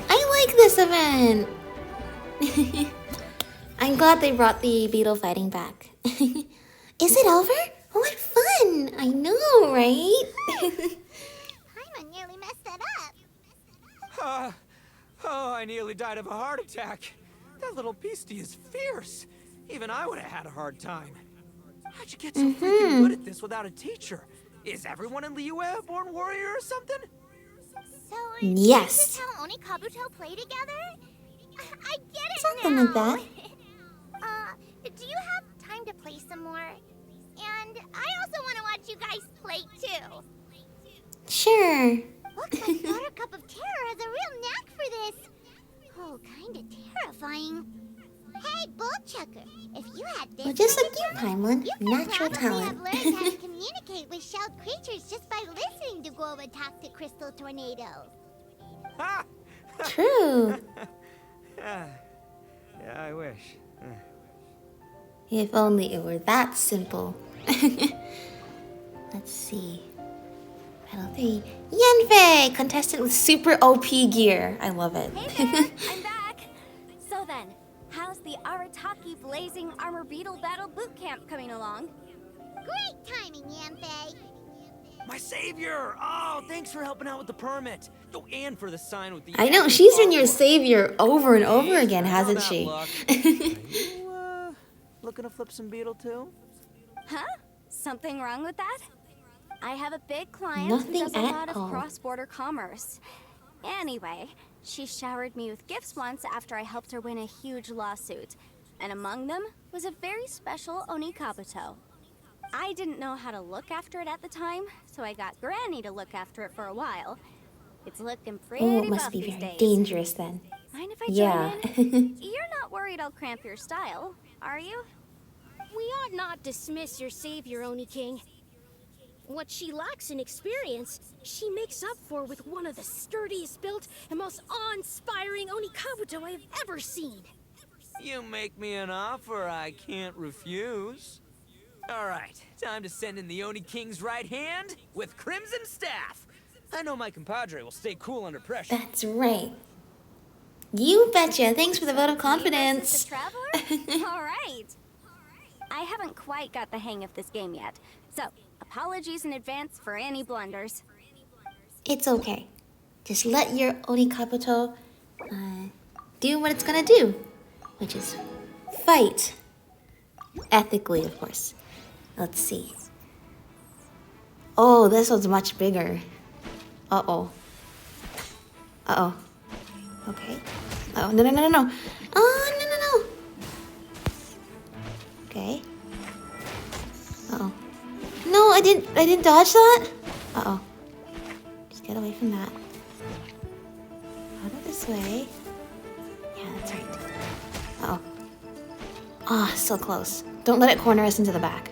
I like this event! I'm glad they brought the Beetle fighting back. Is it over? Oh, what fun! I know, right? Paimon nearly messed that up. Oh, I nearly died of a heart attack. That little beastie is fierce. Even I would have had a hard time. How'd you get so freaking good at this without a teacher? Is everyone in Liyue a born warrior or something? So, Yes. is this how Oni Kabuto play together? I get it Something now. like that. Do you have time to play some more? And I also want to watch you guys play too. Sure. Looks like Buttercup of Terror has a real knack for this. Oh, kinda terrifying. Hey, Bullchucker, if you had this, Well, just like you, Paimon. you could Natural probably talent. have learned how to communicate with shelled creatures just by listening to Guoba talk to Crystal Tornado. Ha! True. Yeah, I wish. If only it were that simple. Let's see. Battle 3. Yanfei! Contestant with super OP gear. I love it. Hey there, I'm back. So then, how's the Arataki Blazing Armor Beetle Battle Boot Camp coming along? Great timing, Yanfei. My savior! Oh, thanks for helping out with the permit. Oh, and for the sign with the... I know, she's been your savior over and over again, hasn't she? Are you, looking to flip some Beetle too? Huh? Something wrong with that? I have a big client Nothing who does a at lot of all. cross-border commerce. Anyway, she showered me with gifts once after I helped her win a huge lawsuit. And among them was a very special Oni Kabuto. I didn't know how to look after it at the time, so I got Granny to look after it for a while. It's looking pretty Oh, it must buff be these very days. dangerous then. Mind if I Yeah. join in? You're not worried I'll cramp your style, are you? We ought not dismiss your savior, Oni King. What she lacks in experience, she makes up for with one of the sturdiest built and most awe-inspiring Oni Kabuto I have ever seen. You make me an offer I can't refuse. All right, time to send in the Oni King's right hand with Crimson Staff. I know my compadre will stay cool under pressure. That's right. You betcha. Thanks for the vote of confidence. The Traveler? All right. I haven't quite got the hang of this game yet, so apologies in advance for any blunders. It's okay. Just let your Oni Kabuto do what it's gonna do, which is fight. Ethically, of course. Let's see. Oh, this one's much bigger. Uh-oh. Uh-oh. Okay. Oh, no, no, no, no, no. Oh, no, no, no. Okay. Uh-oh. No, I didn't dodge that? Uh-oh. Just get away from that. Out of this way. Yeah, that's right. Uh-oh. Ah, so close. Don't let it corner us into the back.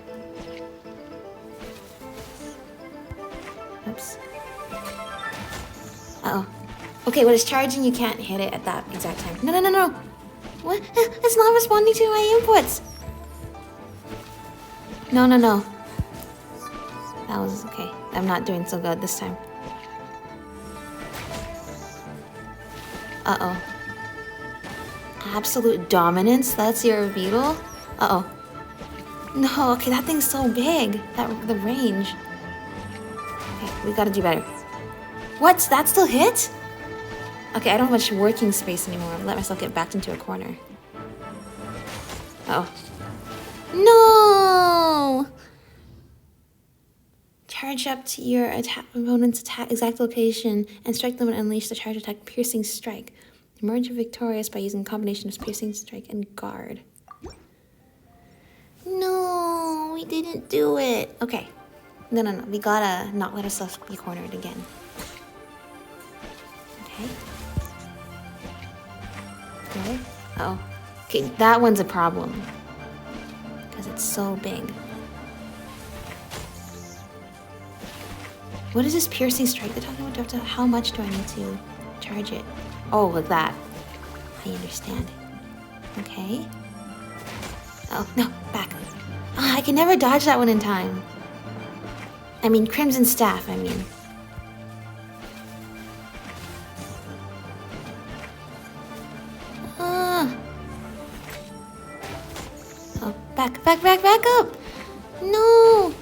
Oops. Uh-oh. Okay, when it's charging, you can't hit it at that exact time. No, no, no, no. What? It's not responding to my inputs. No, no, no. That was okay. I'm not doing so good this time. Uh-oh. Absolute dominance? That's your Beetle? Uh-oh. No, okay, that thing's so big. The range. Okay, we gotta do better. What? That still hit? Okay, I don't have much working space anymore. I'll let myself get backed into a corner. Uh oh. No! Charge up to your opponent's attack exact location and strike them and unleash the charge attack Piercing Strike. Emerge victorious by using a combination of Piercing Strike and Guard. No, we didn't do it. Okay. No, no, no. We gotta not let ourselves be cornered again. Okay. Okay. Oh. Okay, that one's a problem. Because it's so big. What is this Piercing Strike they're talking about? How much do I need to charge it? Oh, like that. I understand. Okay. Oh, no, back. Ah, I can never dodge that one in time. I mean, Crimson Staff, I mean. Ah. Oh, back up. No.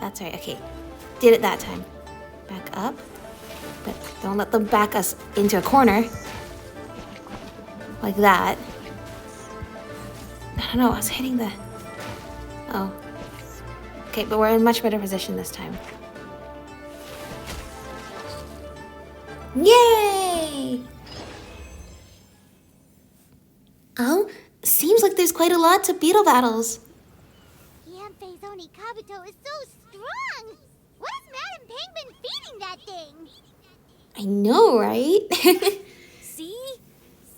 That's right, okay. Did it that time. Back up. But don't let them back us into a corner. Like that. I don't know, I was hitting the... Oh. Okay, but we're in much better position this time. Yay! Oh, seems like there's quite a lot to Beetle battles. Yanfei's Oni Kabuto is so strong! What is Madam Penguin feeding that thing? I know, right? See?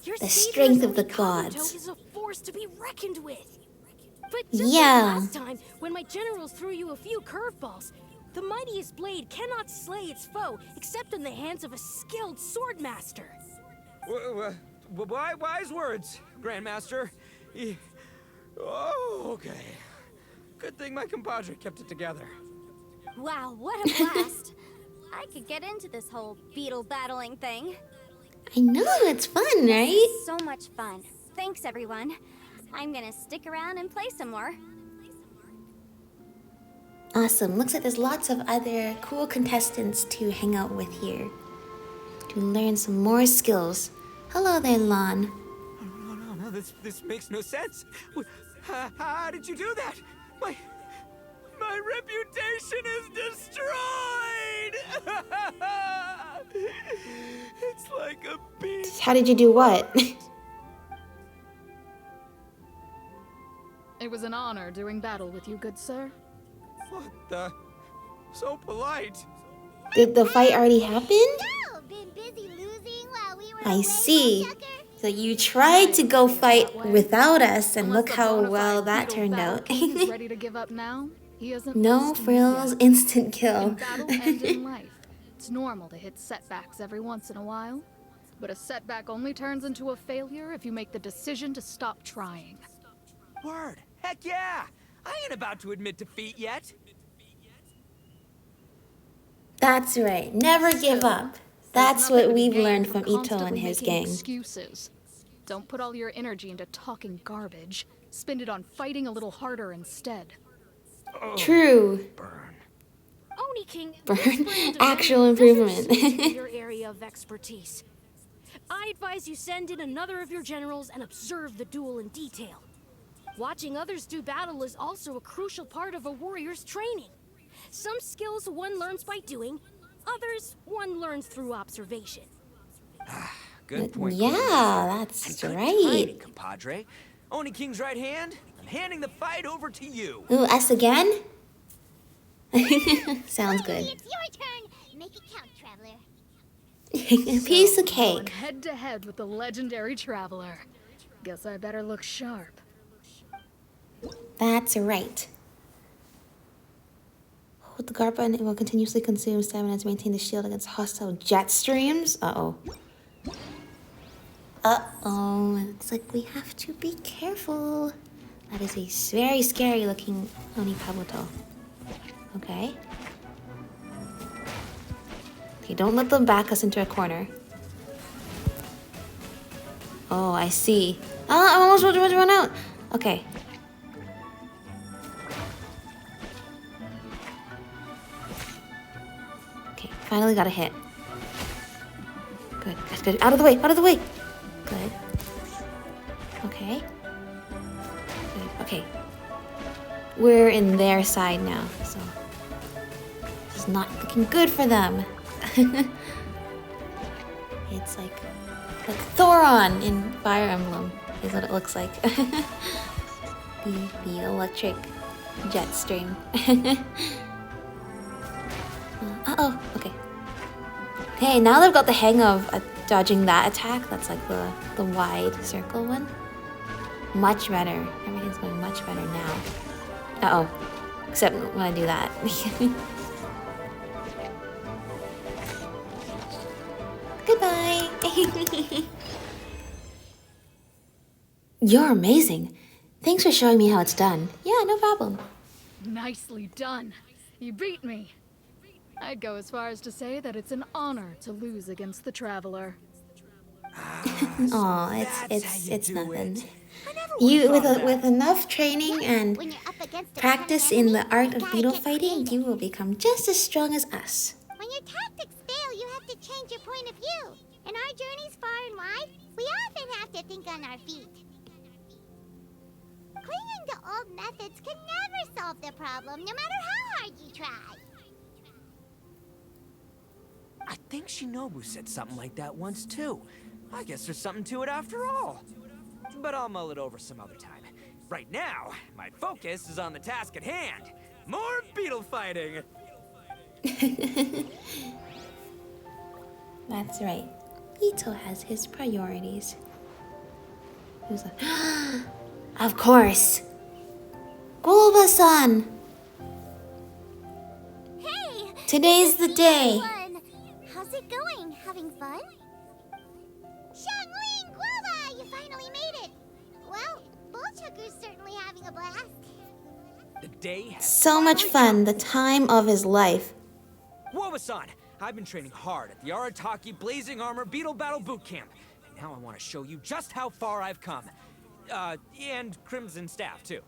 Your The savior's strength of the Oni Kabuto gods. is a force to be reckoned with. But just Yeah. like last time, when my generals threw you a few curveballs, the mightiest blade cannot slay its foe except in the hands of a skilled swordmaster. Wise words, Grandmaster. Oh, okay. Good thing my compadre kept it together. Wow, what a blast. I could get into this whole beetle battling thing. I know, it's fun, right? So much fun. Thanks, everyone. I'm gonna stick around and play some more. Awesome. Looks like there's lots of other cool contestants to hang out with here. To learn some more skills. Hello there, Lon. No, this makes no sense. How did you do that? My reputation is destroyed! It's like a beast. How did you do what? It was an honor doing battle with you, good sir. What the? So polite. Did the fight already happen? No, been busy losing while we were I away, see. sucker. So you tried to go fight without us, and Unless look the how bona well fide that Beetle turned battle out. king is ready to give up now? He isn't No lost to me frills, yet. instant kill. In battle and in life, it's normal to hit setbacks every once in a while. But a setback only turns into a failure if you make the decision to stop trying. Word. Heck yeah! I ain't about to admit defeat yet. That's right. Never give up. That's There's what nothing to be we've gained learned from from Ito constantly and his making gang. Excuses. Don't put all your energy into talking garbage. Spend it on fighting a little harder instead. True. Burn. Oni King, Burn. this brand of Actual enemy doesn't improvement. suit your area of expertise. I advise you send in another of your generals and observe the duel in detail. Watching others do battle is also a crucial part of a warrior's training. Some skills one learns by doing, others one learns through observation. Good point. Yeah, that's Good right. timing, compadre. Oni King's right hand. I'm handing the fight over to you. Ooh, us again? Sounds Finally, good. it's your turn. Make it count, traveler. Piece of Going cake. head to head with the legendary traveler. Guess I better look sharp. That's right. Hold the guard button, it will continuously consume stamina to maintain the shield against hostile jet streams. Uh-oh. Uh-oh. Looks like we have to be careful. That is a very scary looking Oni Kabuto. Okay. Okay, don't let them back us into a corner. Oh, I see. Oh, I'm almost about to run out. Okay. Okay, finally got a hit. Good, that's good. Out of the way, out of the way. Good. Okay. Good, okay. We're in their side now, so this is not looking good for them. It's like Thoron in Fire Emblem is what it looks like. the electric jet stream. Uh-oh, okay. Hey, now they've got the hang of dodging that attack. That's like the wide circle one. Much better. Everything's going much better now. Uh-oh. Except when I do that. Goodbye. You're amazing. Thanks for showing me how it's done. Yeah, no problem. Nicely done. You beat me. I'd go as far as to say that it's an honor to lose against the Traveler. Aw, it's nothing. You with enough training and When you're up against a practice tough in enemy, the art you of gotta beetle get fighting, creative. you will become just as strong as us. When your tactics fail, you have to change your point of view. In our journeys far and wide, we often have to think on our feet. Clinging to old methods can never solve the problem, no matter how hard you try. I think Shinobu said something like that once too. I guess there's something to it after all. But I'll mull it over some other time. Right now, my focus is on the task at hand. More beetle fighting! That's right. Ito has his priorities. Who's like, of course! Gulba-san! Hey! Today's the day! Fun. How's it going? Having fun? Xiangling Guava! You finally made it! Well, Bullchucker's certainly having a blast. The day has So much finally fun, come. the time of his life. Woba-san, I've been training hard at the Arataki Blazing Armor Beetle Battle Boot Camp. And now I want to show you just how far I've come. And Crimson Staff, too.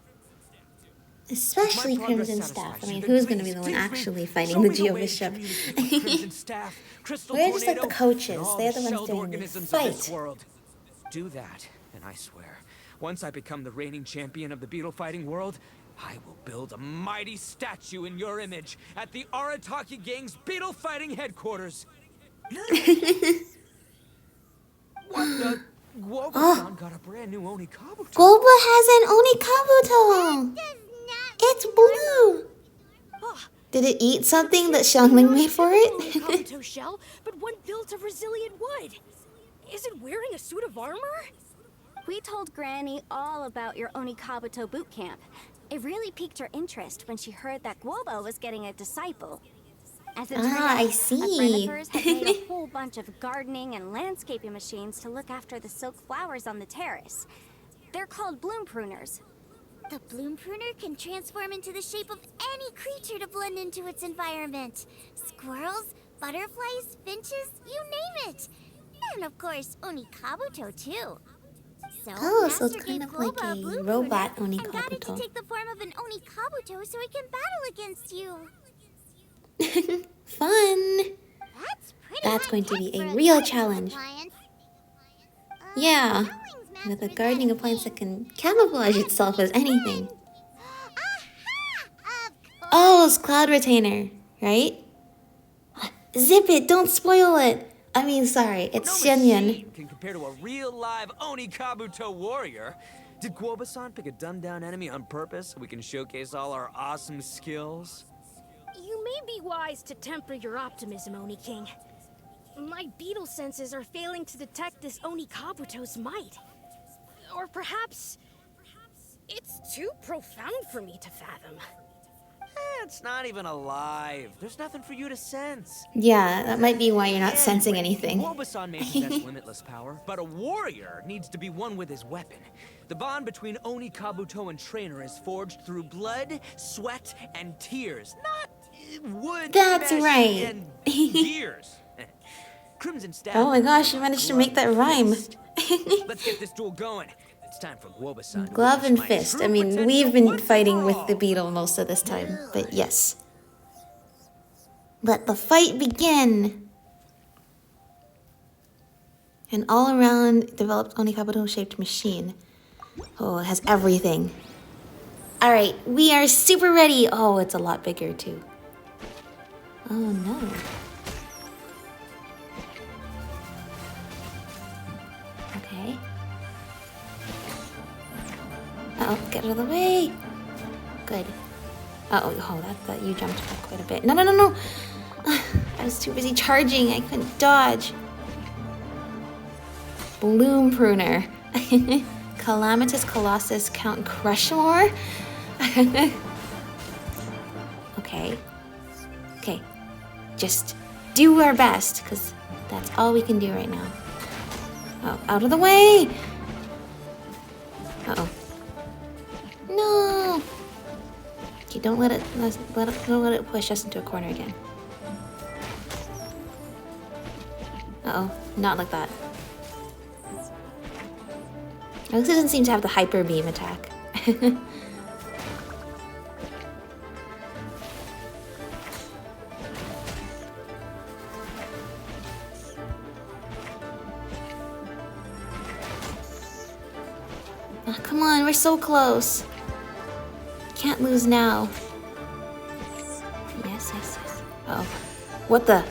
Especially My progress Crimson Staff. I satisfies mean, you, who's then going to be the one please teach me. actually Show fighting the me Geo way to Bishop? communicate with Crimson Staff, Crystal We're just like the Tornado, coaches. and all They're the ones shelled doing the organisms of this fight. world. Do that, and I swear, once I become the reigning champion of the beetle fighting world, I will build a mighty statue in your image at the Arataki Gang's beetle fighting headquarters. What the? Guoba-san got a brand new Oni Kabuto. Gulba has an Oni Kabuto! Does not It's blue! Did it eat something that Xiangling made for it? Kabuto shell, but one built of resilient wood. Is it wearing a suit of armor? We told Granny all about your Oni Kabuto boot camp. It really piqued her interest when she heard that Guoba was getting a disciple. As it turned out, I a friend see. of hers had made a whole bunch of gardening and landscaping machines to look after the silk flowers on the terrace. They're called bloom pruners. The bloom pruner can transform into the shape of any creature to blend into its environment. Squirrels, butterflies, finches, you name it. And of course, Oni Kabuto too. So, Oh, so it's Master kind gave of like Guoba a bloom robot pruner Oni and got it to Kabuto. take the form of an Oni Kabuto so it can battle against you. Fun! That's pretty That's going to high-tech be a for real gardening challenge. appliance. Yeah, Xiangling's with a mastered gardening that appliance that thing. can camouflage itself as anything. Aha! Of course. Oh, it's Cloud Retainer, right? Zip it, don't spoil it! I mean, sorry, it's No Xianyan. machine can compare to a real live Oni Kabuto warrior. Did Guoba-san pick a dumbed-down enemy on purpose so we can showcase all our awesome skills? You may be wise to temper your optimism, Oni King. My beetle senses are failing to detect this Oni Kabuto's might. Or perhaps it's too profound for me to fathom. It's not even alive. There's nothing for you to sense. Yeah, that might be why you're not sensing anything. Wobasan may possess limitless power, but a warrior needs to be one with his weapon. The bond between Oni Kabuto and Trainer is forged through blood, sweat, and tears, not wood, That's mesh, right. and gears. Crimson Staff. Oh my gosh, you managed to make that rhyme. Let's get this duel going. It's time for Wobasan. Glove and fist. I mean, we've been fighting with the Beetle most of this time, but yes. Let the fight begin. An all-around developed Onikabuto-shaped machine. Oh, it has everything. All right, we are super ready. Oh, it's a lot bigger too. Oh no. Okay. Uh-oh, get out of the way. Good. Uh-oh, that you jumped back quite a bit. No, no, no, no. I was too busy charging. I couldn't dodge. Bloom Pruner. Calamitous Colossus Count Crushmore? Okay. Okay. Just do our best, because that's all we can do right now. Oh, out of the way! Uh-oh. No! Okay, don't let it push us into a corner again. Uh-oh, not like that. At least it doesn't seem to have the hyper beam attack. Oh, come on, we're so close. Can't lose now. Yes, yes, yes. Uh-oh. What the?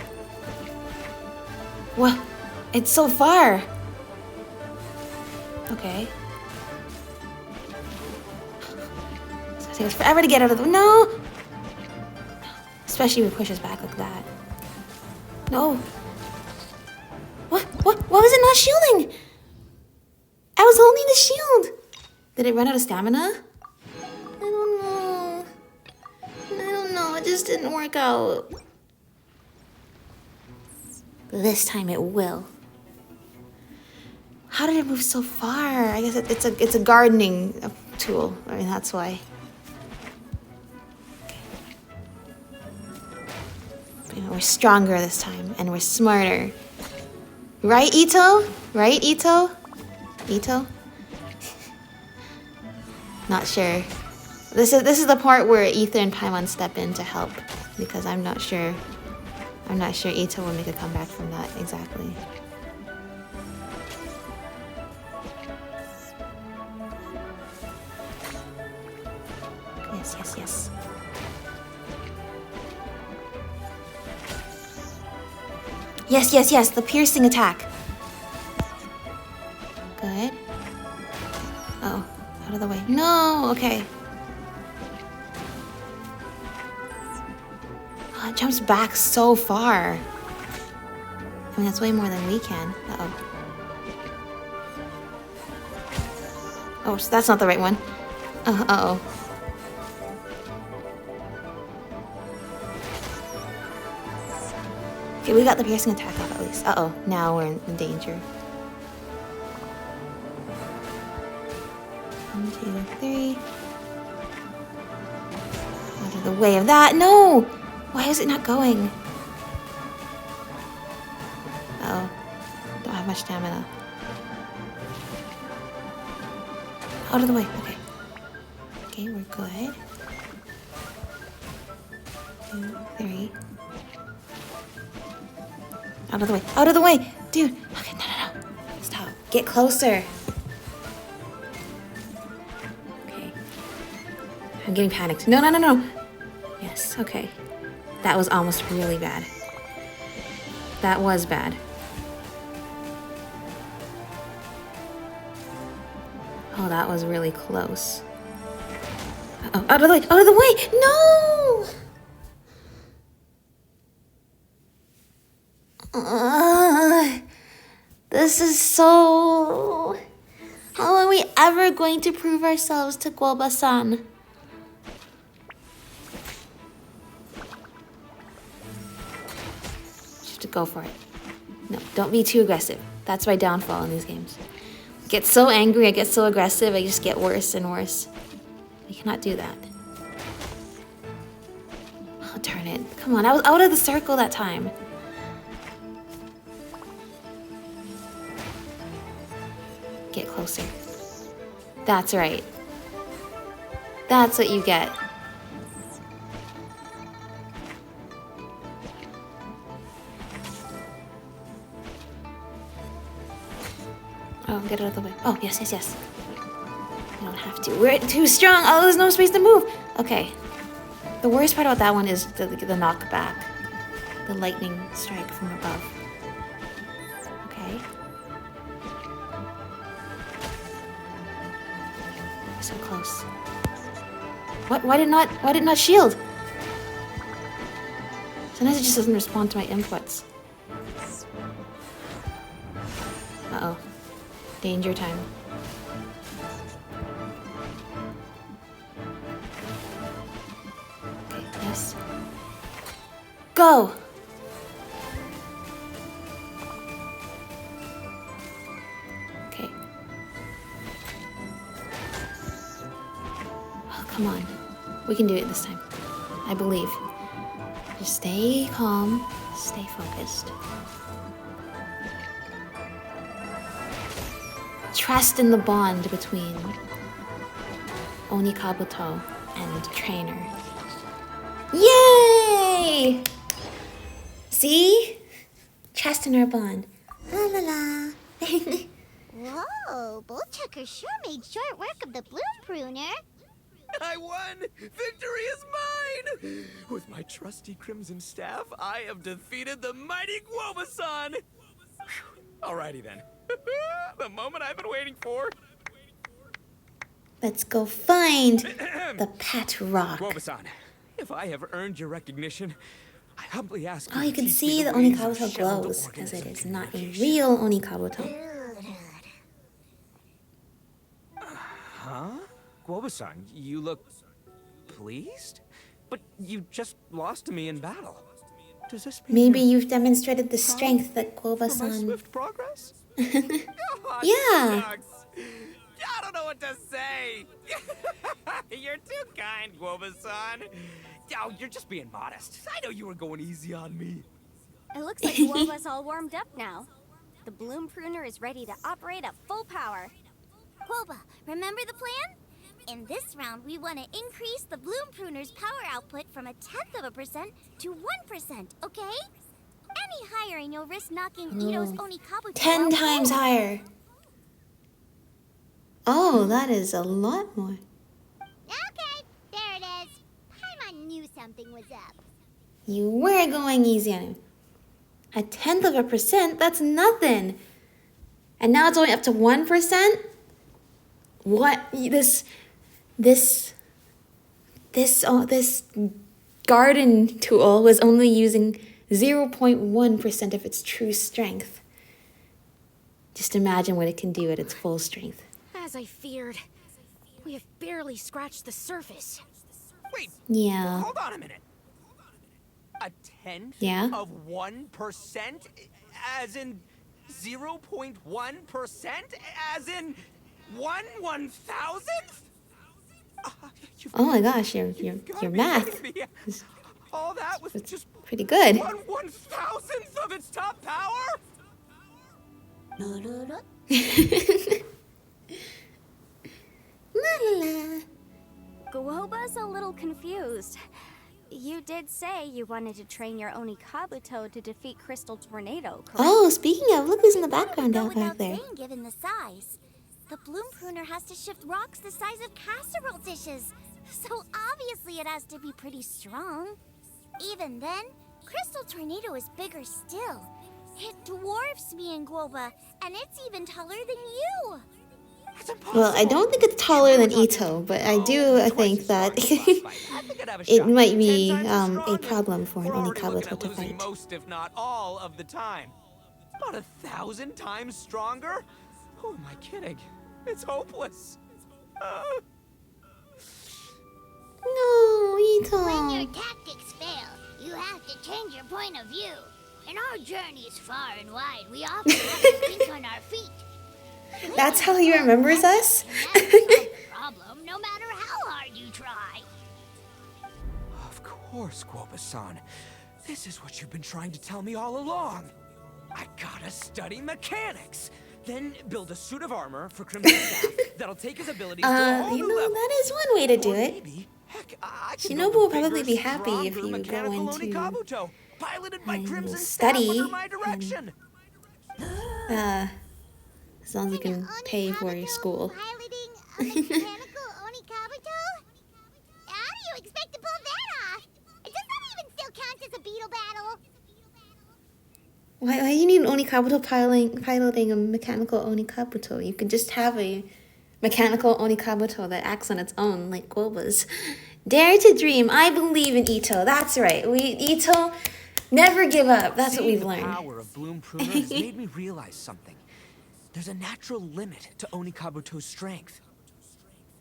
What? It's so far. Okay. It's gonna take us forever to get out of the... No! Especially if it pushes back like that. No. What? Why was it not shielding? I was holding the shield. Did it run out of stamina? I don't know. I don't know. It just didn't work out. This time it will. How did it move so far? I guess it's a gardening tool. I mean, that's why. Okay. You know, we're stronger this time, and we're smarter. Right, Ito? Right, Ito? Ito? Not sure. This is the part where Ether and Paimon step in to help, because I'm not sure Ito will make a comeback from that exactly. Yes, yes, yes. Yes, yes, yes, the piercing attack. Good. Oh, out of the way. No, okay. Oh, it jumps back so far. I mean, that's way more than we can. Uh-oh. Oh, so that's not the right one. Uh-oh. Okay, we got the piercing attack off at least. Uh-oh, now we're in danger. 1, 2, 3. Out of the way of that. No! Why is it not going? Uh-oh. Don't have much stamina. Out of the way. Okay. Okay, we're good. 2, 3. Out of the way. Out of the way! Dude! Okay, no. Stop. Get closer. Okay. I'm getting panicked. No. Yes, okay. That was almost really bad. That was bad. Oh, that was really close. Uh-oh. Out of the way! Out of the way! No! This is so... Oh, we we ever going to prove ourselves to Guoba-san? Just to go for it. No, don't be too aggressive. That's my downfall in these games. I get so angry, I get so aggressive, I just get worse and worse. I cannot do that. Oh, darn it. Come on, I was out of the circle that time. Get closer. That's right. That's what you get. Oh, get it out of the way. Oh, yes, yes, yes. You don't have to. We're too strong. Oh, there's no space to move. Okay. The worst part about that one is the knockback. The lightning strike from above. Okay. So close. What? Why did not shield? Sometimes it just doesn't respond to my inputs. Uh-oh. Danger time. Okay, yes. Go! Okay. Oh, come on. We can do it this time. I believe. Just stay calm, stay focused. Trust in the bond between Oni Kabuto and trainer. Yay! See? Trust in our bond. La la la. Whoa, Bullchucker sure made short work of the Bloom Pruner. I won! Victory is mine! With my trusty crimson staff, I have defeated the mighty Guoba-san! Alrighty then. The moment I've been waiting for. Let's go find the pet rock. Guoba-san, if I have earned your recognition, I humbly ask you Oh, you to can teach see me the ways of Onikabuto shelled glows because it organism is not a communication. real Onikabuto. Huh? Guoba-san, you look pleased? But you just lost to me in battle. Does this mean Maybe you're you've demonstrated the strength that for my Guoba-san... swift progress? Oh, Yeah. shucks. I don't know what to say. You're too kind, Guoba-san. Oh, you're just being modest. I know you were going easy on me. It looks like Guoba's all warmed up now. The Bloom Pruner is ready to operate at full power. Guoba, remember the plan? In this round, we want to increase the Bloom Pruner's power output from 0.1% to 1%, okay? Any higher and you'll risk knocking Ito's Onikabuto 10 out times cold. higher. Oh, that is a lot more. Okay, there it is. Paimon knew something was up. You were going easy on him. 0.1%? That's nothing. And now it's only up to 1%? What? This garden tool was only using 0.1% of its true strength. Just imagine what it can do at its full strength. As I feared, we have barely scratched the surface. Wait, Yeah. hold on a minute. A tenth Yeah? of 1%? As in 0.1%? As in 1/1000th? Oh my gosh, your Gotta be math kidding me. All that was just pretty good. 1/1000th of its top power? La la la. Guoba's a little confused. You did say you wanted to train your Onikabuto to defeat Crystal Tornado, correct? Oh, speaking of, look who's in the background Go down back without there. saying, given the size. The Bloom Pruner has to shift rocks the size of casserole dishes. So obviously it has to be pretty strong. Even then, Crystal Tornado is bigger still. It dwarfs me and Guoba, and it's even taller than you. Well, I don't think it's taller than Ito, but I do think that it might be a problem for an Onikabuto to fight. Most, if not all, of the time. About 1,000 times stronger? Who am I kidding? It's hopeless. No, When Ito. your tactics fail, you have to change your point of view. In our journeys far and wide, we often have to think on our feet. That's how he remembers us? Never solve the problem, no matter how hard you try. Of course, Guoba-san. This is what you've been trying to tell me all along. I gotta study mechanics. Then build a suit of armor for Crimson Staff that'll take his abilities to a whole You new know, level. that is one way to do Or it. maybe, heck, I can Shinobu build will a probably be bigger, happy if stronger you go mechanical into Onikabuto, piloted by and Crimson study Staff under my direction. as long as you can pay for your school. Piloting a mechanical Onikabuto? How do you expect to pull that off? Does that even still count as a beetle battle? Why do you need an Onikabuto piloting a mechanical Onikabuto? You could just have a mechanical Onikabuto that acts on its own, like Guoba's. Dare to dream. I believe in Ito. That's right. Ito, never give up. That's what we've The learned. power of Bloom Pruner has made me realize something. There's a natural limit to Onikabuto's strength.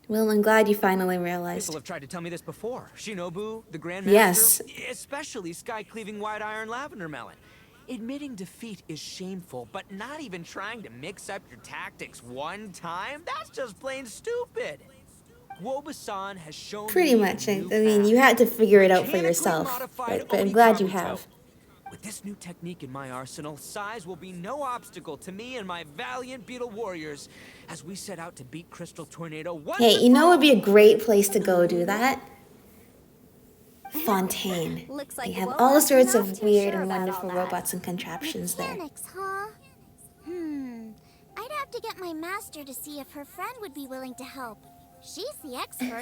Well, I'm glad you finally realized. People have tried to tell me this before. Shinobu, the Grandmaster, Yes. especially Sky-Cleaving White Iron Lavender Melon. Admitting defeat is shameful, but not even trying to mix up your tactics one time? That's just plain stupid. Guoba-san has shown Pretty me much. a I new mean, path. you had to figure it out for Mechanically yourself. modified But I'm glad you Onikabuto. have. With this new technique in my arsenal, size will be no obstacle to me and my valiant Beetle warriors as we set out to beat Crystal Tornado once Hey, and you know for what would be a all. great place to go do that? Fontaine. Looks like They have Guoba's all sorts not of too weird sure and about wonderful all that. robots and contraptions there. Mechanics, huh? I'd have to get my master to see if her friend would be willing to help. She's the expert.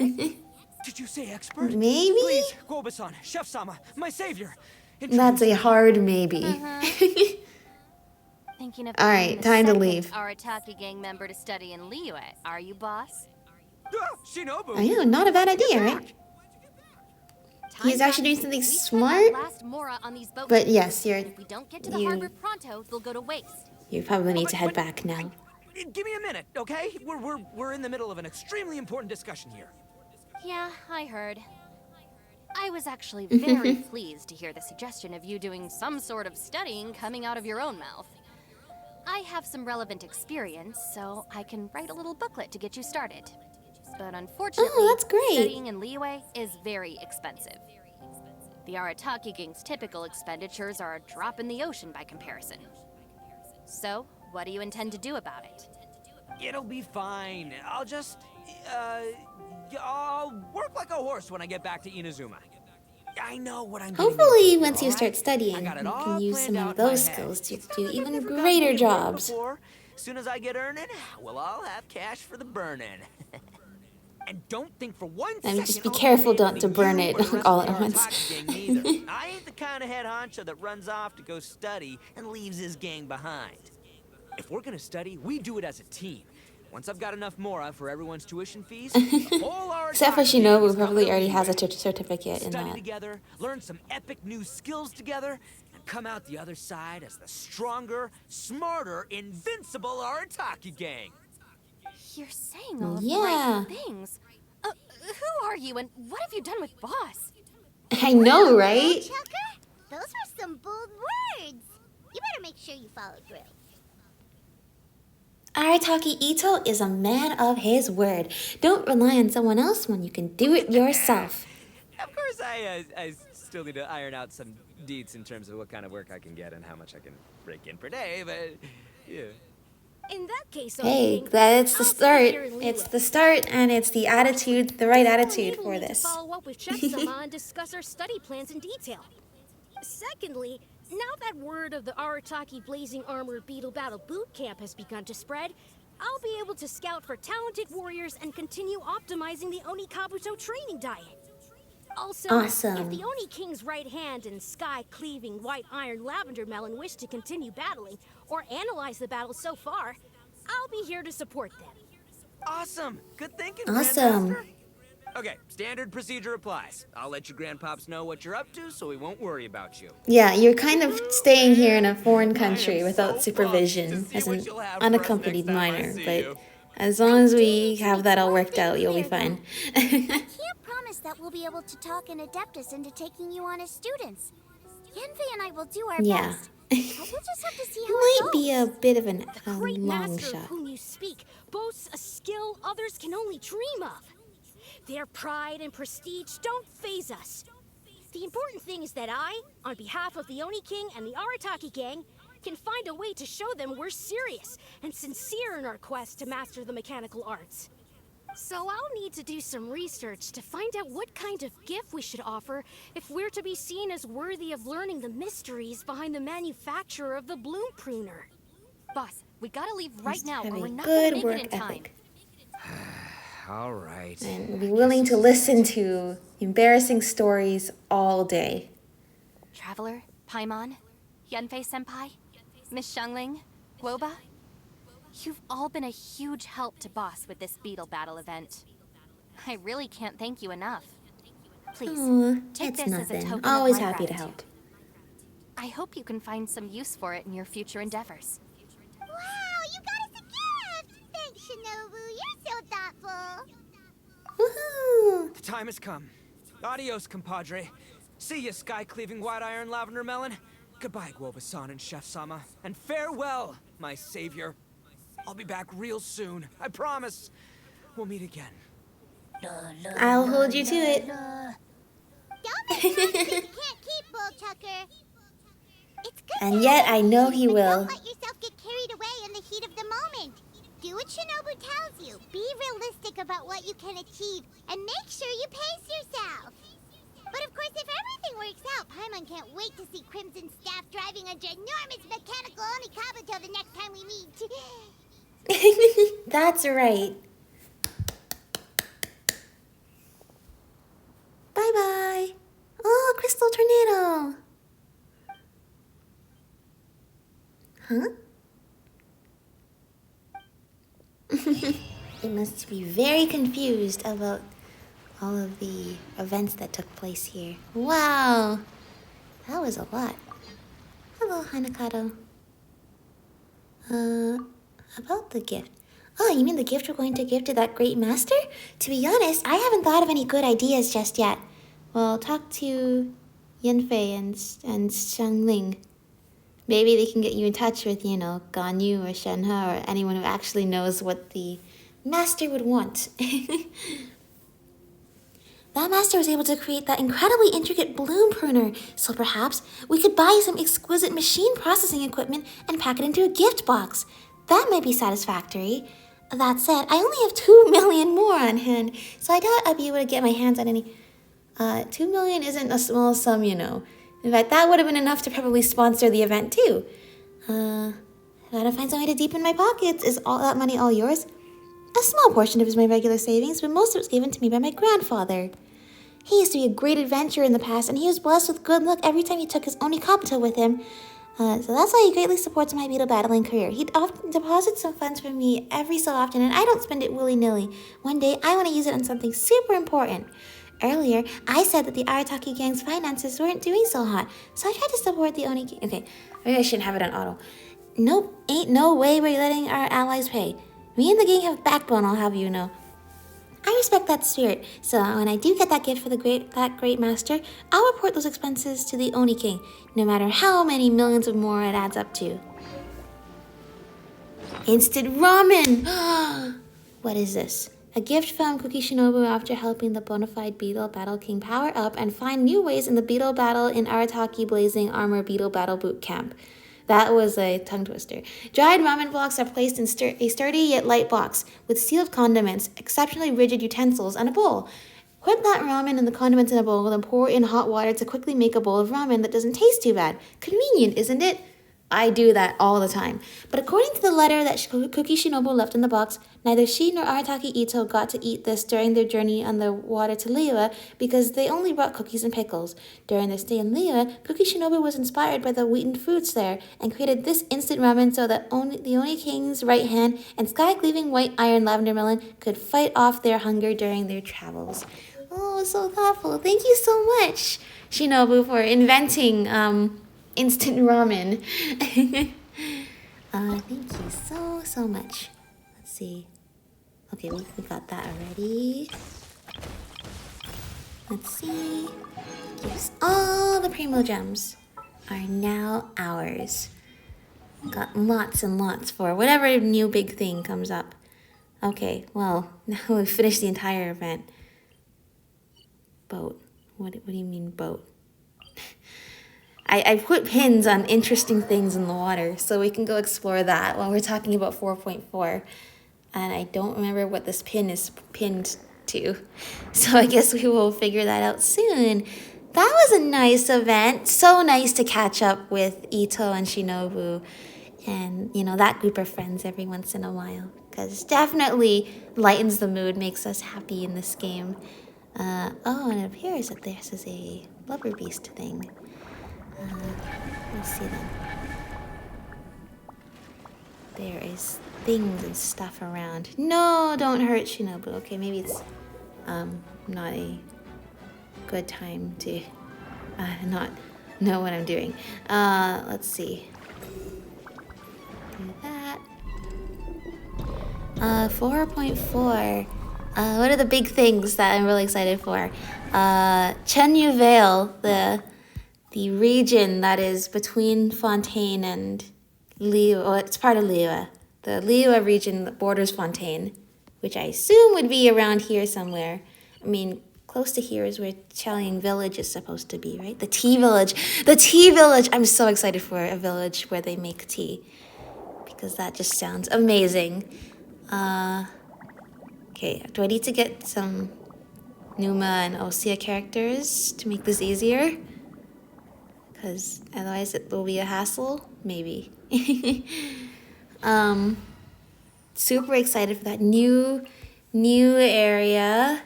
Did you say expert? Maybe? Please, Guoba-san, Chef-sama, my savior. That's a hard maybe. Thinking of All becoming right, the time to second leave. Arataki Gang member to study in Liyue, are you, boss? Shinobu. I know, not a bad idea, right? He's Time's actually up. doing something We spent smart. our last Mora on these boats. But yes, If we don't get to the harbor pronto, they'll go to waste. you probably need to head But- back now. Give me a minute, okay? We're in the middle of an extremely important discussion here. Yeah, I heard. I was actually very pleased to hear the suggestion of you doing some sort of studying coming out of your own mouth. I have some relevant experience, so I can write a little booklet to get you started. But unfortunately, that's great. studying in Liyue is very expensive. The Arataki Gang's typical expenditures are a drop in the ocean by comparison. So, what do you intend to do about it? It'll be fine. I'll work like a horse when I get back to Inazuma. I know what I'm getting Hopefully, into, once you alright? start studying, I got it you all can use planned some out of in my those head. skills to It's do not like even I've never greater gotten paid for it jobs. before. As soon as I get earning, we'll all have cash for the burning. And don't think for one second. just be I'll careful be not to burn you it or the rest all of at the once. Arataki gang neither. I ain't the kind of head honcho that runs off to go study and leaves his gang behind. If we're gonna study, we do it as a team. Once I've got enough Mora for everyone's tuition fees, the whole Except for Arataki gang Shinobu, is who probably coming already has a Liyue. certificate in Study that. together, learn some epic new skills together, and come out the other side as the stronger, smarter, invincible Arataki gang. You're saying all of the Yeah. right things. Who are you and what have you done with Boss? I know, right? Chucker, those were some bold words. You better make sure you follow through. Arataki Ito is a man of his word. Don't rely on someone else when you can do it yourself. Of course, I still need to iron out some deets in terms of what kind of work I can get and how much I can rake in per day, but yeah. In that case, Hey, King, that's the I'll sit start. here and It's Liyue. the start, and it's the attitude, the right This will attitude enable for me to this. follow up with Chef-sama and discuss our study plans in detail. Secondly, now that word of the Arataki Blazing Armor Beetle Battle Boot Camp has begun to spread, I'll be able to scout for talented warriors and continue optimizing the Onikabuto training diet. Also, Awesome. if the Oni King's right hand and sky-cleaving white iron lavender melon wish to continue battling or analyze the battle so far, I'll be here to support them. Awesome! Good thinking, Awesome. Grandmaster. Okay, standard procedure applies. I'll let your grandpops know what you're up to so we won't worry about you. Yeah, you're kind of staying here in a foreign I am country so without pumped supervision to see as what an you'll have for us unaccompanied next time I minor, see but you. As long as we have that all worked out, you'll be fine. I can't promise that we'll be able to talk an Adeptus into taking you on as students. Yanfei and I will do our Yeah. best. But we'll just have to see how Might it goes. be a bit of a Great long master of shot. whom you speak boasts a skill others can only dream of. Their pride and prestige don't faze us. The important thing is that I, on behalf of the Oni King and the Arataki Gang, can find a way to show them we're serious and sincere in our quest to master the mechanical arts. So I'll need to do some research to find out what kind of gift we should offer if we're to be seen as worthy of learning the mysteries behind the manufacture of the bloom pruner. Boss, we gotta leave right now or Have we're a not gonna good make work it in time. ethic. All right. And be willing to listen to embarrassing stories all day. Traveler, Paimon, Yanfei-senpai, Miss Xiangling, Guoba, you've all been a huge help to Boss with this Beetle battle event. I really can't thank you enough. Please, Aw, take it's this as a nothing. token Always of my happy to gratitude. help. I hope you can find some use for it in your future endeavors. Wow, you got us a gift! Thanks, Shinobu. You're so thoughtful. Woohoo! The time has come. Adios, compadre. See ya, sky-cleaving white-iron lavender melon. Goodbye, Guoba-san and Chef-sama. And farewell, my savior. I'll be back real soon. I promise. We'll meet again. I'll hold you to it. Don't make promises you can't keep, Bull Tucker. It's good And to yet have I know ideas, he but will. Don't let yourself get carried away in the heat of the moment. Do what Shinobu tells you. Be realistic about what you can achieve, and make sure you pace yourself. But of course, if everything works out, Paimon can't wait to see Crimson Staff driving a ginormous mechanical Onikabuto the next time we meet. That's right. Bye-bye. Oh, Crystal Tornado. Huh? It must be very confused about all of the events that took place here. Wow. That was a lot. Hello, Hanakato. About the gift. Oh, you mean the gift we're going to give to that great master? To be honest, I haven't thought of any good ideas just yet. Well, talk to Yanfei and Xiangling. Maybe they can get you in touch with, Ganyu or Shenhe or anyone who actually knows what the master would want. That master was able to create that incredibly intricate bloom pruner, so perhaps we could buy some exquisite machine processing equipment and pack it into a gift box. That might be satisfactory. That said, I only have 2 million more on hand, so I doubt I'd be able to get my hands on any. 2 million isn't a small sum, In fact, that would have been enough to probably sponsor the event too. Gotta find some way to deepen my pockets. Is all that money all yours? A small portion of it is my regular savings, but most of it was given to me by my grandfather. He used to be a great adventurer in the past, and he was blessed with good luck every time he took his Onikabuto with him. So that's why he greatly supports my Beetle battling career. He'd often deposit some funds for me every so often, and I don't spend it willy-nilly. One day, I want to use it on something super important. Earlier, I said that the Arataki Gang's finances weren't doing so hot, so I tried to support the Oni Gang. Okay, maybe I shouldn't have it on auto. Nope, ain't no way we're letting our allies pay. Me and the gang have backbone, I'll have you know. I respect that spirit, so when I do get that gift for that great master, I'll report those expenses to the Oni King, no matter how many millions of more it adds up to. Instant ramen! What is this? A gift from Cookie Shinobu after helping the bona fide Beetle Battle King power up and find new ways in the Beetle Battle in Arataki Blazing Armor Beetle Battle Boot Camp. That was a tongue twister. Dried ramen blocks are placed in a sturdy yet light box with sealed condiments, exceptionally rigid utensils, and a bowl. Put that ramen and the condiments in a bowl, then pour in hot water to quickly make a bowl of ramen that doesn't taste too bad. Convenient, isn't it? I do that all the time. But according to the letter that Cookie Shinobu left in the box, neither she nor Arataki Ito got to eat this during their journey on the water to Liyue because they only brought cookies and pickles. During their stay in Liyue, Cookie Shinobu was inspired by the wheaten foods there and created this instant ramen so that the Oni King's right hand and sky-cleaving white iron lavender melon could fight off their hunger during their travels. Oh, so thoughtful. Thank you so much, Shinobu, for inventing instant ramen. Thank you so much. Let's see. Okay, we got that already. Let's see. Yes, all the Primo Gems are now ours. Got lots and lots for whatever new big thing comes up. Okay, well, now we've finished the entire event. Boat. What do you mean boat? I put pins on interesting things in the water, so we can go explore that while we're talking about 4.4. And I don't remember what this pin is pinned to. So I guess we will figure that out soon. That was a nice event. So nice to catch up with Ito and Shinobu and, you know, that group of friends every once in a while. Because definitely lightens the mood, makes us happy in this game. Oh, and it appears that this is a Lover Beast thing. Let's see then. There is things and stuff around. No, don't hurt Shinobu. Okay, maybe it's not a good time to not know what I'm doing. Let's see. Do that. 4.4. What are the big things that I'm really excited for? Chenyu Vale, the region that is between Fontaine and Liyue. Well, it's part of Liyue. The Liyue region that borders Fontaine, which I assume would be around here somewhere. I mean, close to here is where Chaliang Village is supposed to be, right? The tea village. The tea village! I'm so excited for a village where they make tea, because that just sounds amazing. Okay, do I need to get some Numa and Osea characters to make this easier? Because otherwise it will be a hassle? Maybe. Super excited for that. New area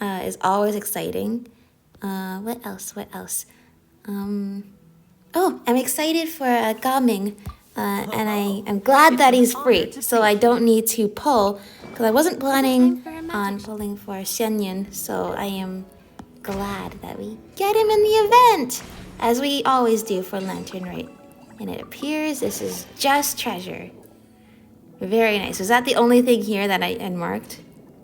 is always exciting. What else? Oh, I'm excited for Gaming. And I'm glad that he's free, so I don't need to pull, because I wasn't planning on pulling for Xianyun, so I am glad that we get him in the event, as we always do for Lantern Rite. And it appears this is just treasure. Very nice. Was that the only thing here that I had marked?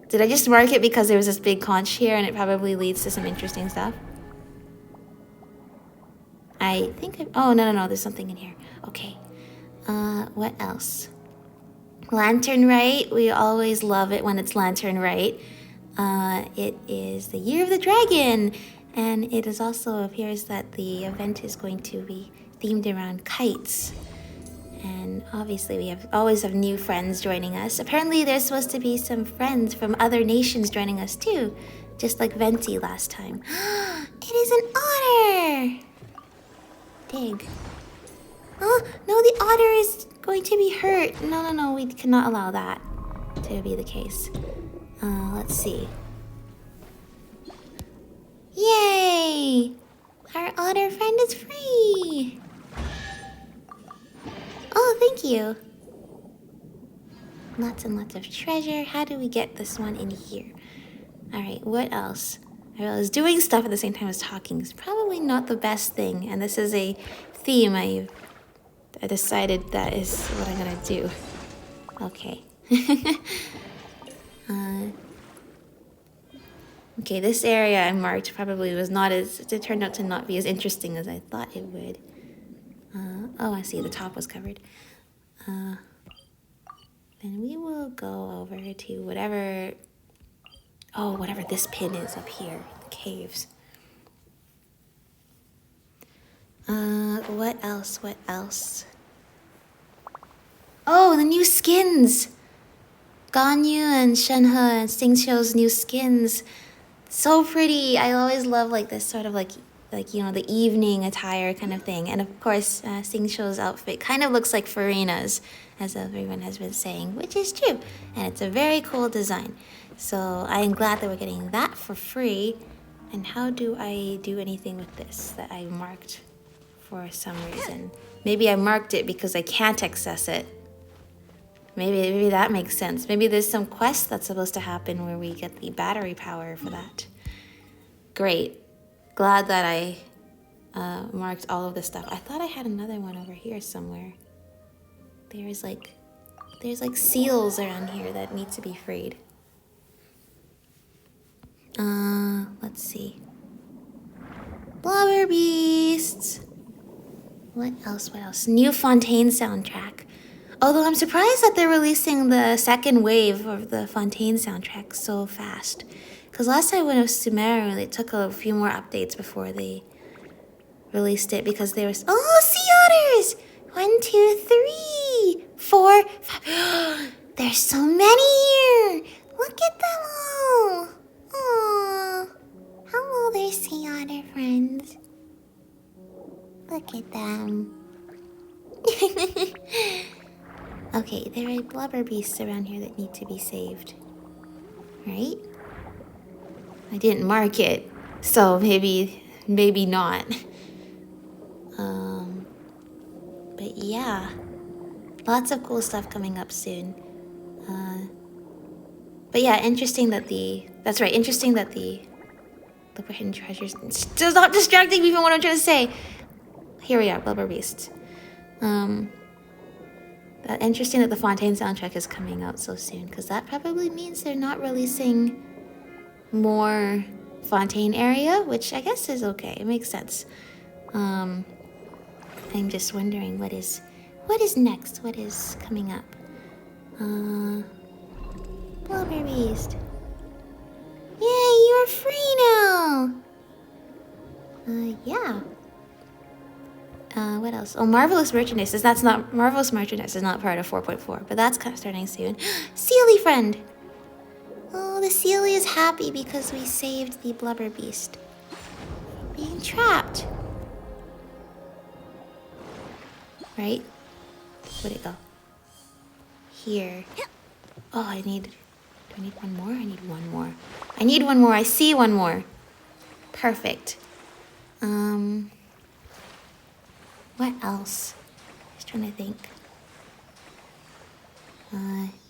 Did I just mark it because there was this big conch here and it probably leads to some interesting stuff? I think oh, no, there's something in here. Okay. What else? Lantern Rite. We always love it when it's Lantern Rite. It is the Year of the Dragon, and it is also appears that the event is going to be themed around kites. And obviously we always have new friends joining us. Apparently there's supposed to be some friends from other nations joining us too, just like Venti last time. It is an otter! Dig. Oh, no, the otter is going to be hurt. No, we cannot allow that to be the case. Let's see. Yay! Our otter friend is free! Oh, thank you. Lots and lots of treasure. How do we get this one in here? Alright, what else? I realize doing stuff at the same time as talking is probably not the best thing, and this is a theme I decided that is what I'm gonna do. Okay. Okay, this area I marked probably was not as... It turned out to not be as interesting as I thought it would. Oh, I see, the top was covered. Then we will go over to whatever... Oh, whatever this pin is up here, the caves. What else? Oh, the new skins! Ganyu and Shenhe and Xingqiu's new skins. So pretty. I always love like this sort of like you know, the evening attire kind of thing. And of course, Xingqiu's outfit kind of looks like Farina's, as everyone has been saying, which is true. And it's a very cool design. So I am glad that we're getting that for free. And how do I do anything with this that I marked for some reason? Maybe I marked it because I can't access it. Maybe that makes sense. Maybe there's some quest that's supposed to happen where we get the battery power for that. Great. Glad that I marked all of this stuff. I thought I had another one over here somewhere. There's like seals around here that need to be freed. see. Blubber Beasts. What else? What else? New Fontaine soundtrack. Although I'm surprised that they're releasing the second wave of the Fontaine soundtrack so fast. Because last time when it was Sumeru, they took a few more updates before they released it because there was... Oh, sea otters! 1, 2, 3, 4, 5. There's so many here! Look at them all! Aww. Hello there, sea otter friends. Look at them. Okay, there are blubber beasts around here that need to be saved. Right? I didn't mark it, so maybe not. But yeah, lots of cool stuff coming up soon. But yeah, interesting that the hidden treasures. Stop distracting me from what I'm trying to say. Here we are, blubber beasts. Interesting that the Fontaine soundtrack is coming out so soon, because that probably means they're not releasing more Fontaine area, which I guess is okay. It makes sense. I'm just wondering what is next? What is coming up? Blubber Beast. Yay, you're free now! Yeah. What else? Oh, Marvelous Merchandise. Marvelous Merchandise is not part of 4.4, but that's kind of starting soon. Sealy friend! Oh, the Sealy is happy because we saved the Blubber Beast. Being trapped. Right? Where'd it go? Here. Oh, do I need one more? I need one more. I need one more. I see one more. Perfect. What else? Just trying to think.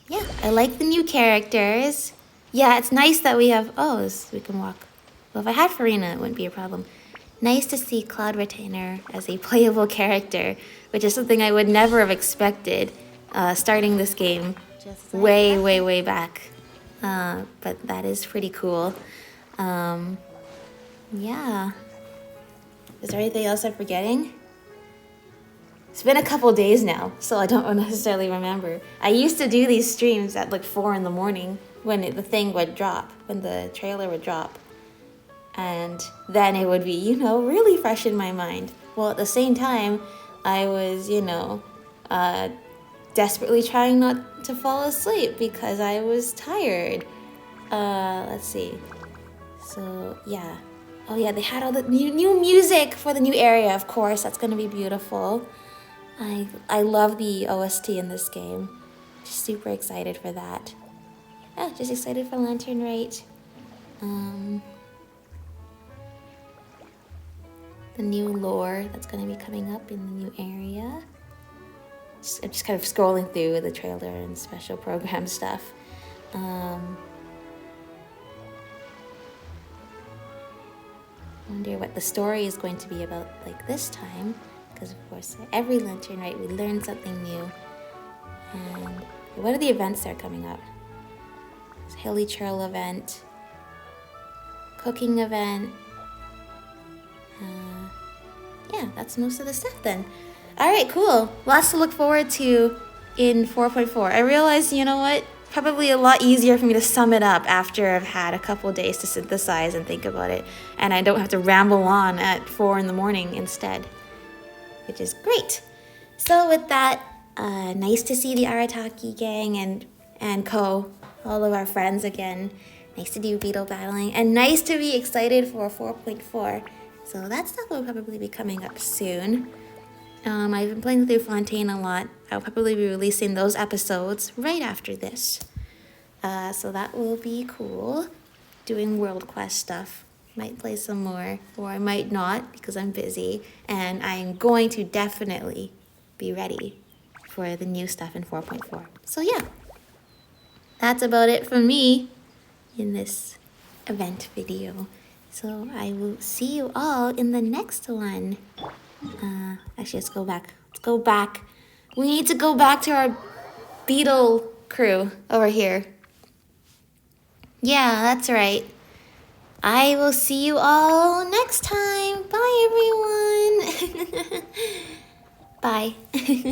Yeah, I like the new characters. Yeah, it's nice that we have... Oh, we can walk. Well, if I had Farina, it wouldn't be a problem. Nice to see Cloud Retainer as a playable character, which is something I would never have expected starting this game way back. But that is pretty cool. Yeah. Is there anything else I'm forgetting? It's been a couple days now, so I don't necessarily remember. I used to do these streams at like 4 in the morning when the thing would drop, when the trailer would drop. And then it would be, really fresh in my mind. Well, at the same time, I was, desperately trying not to fall asleep because I was tired. Let's see. So, yeah. Oh, yeah, they had all the new music for the new area, of course. That's going to be beautiful. I love the OST in this game. Just super excited for that. Yeah, just excited for Lantern Rite. The new lore that's going to be coming up in the new area. I'm just kind of scrolling through the trailer and special program stuff. Wonder what the story is going to be about like this time. Because of course, every Lantern Rite we learn something new. And what are the events that are coming up? There's Hilly Churl event. Cooking event. Yeah, that's most of the stuff then. Alright, cool. Lots to look forward to in 4.4. I realized, you know what? Probably a lot easier for me to sum it up after I've had a couple days to synthesize and think about it. And I don't have to ramble on at 4 in the morning instead. Which is great. So with that, nice to see the Arataki Gang and Co. All of our friends again. Nice to do Beetle battling. And nice to be excited for 4.4. So that stuff will probably be coming up soon. I've been playing through Fontaine a lot. I'll probably be releasing those episodes right after this. So that will be cool. Doing World Quest stuff. Might play some more, or I might not because I'm busy. And I'm going to definitely be ready for the new stuff in 4.4. So yeah, that's about it for me in this event video. So I will see you all in the next one. Actually, let's go back. We need to go back to our Beetle crew over here. Yeah, that's right. I will see you all next time. Bye, everyone. Bye.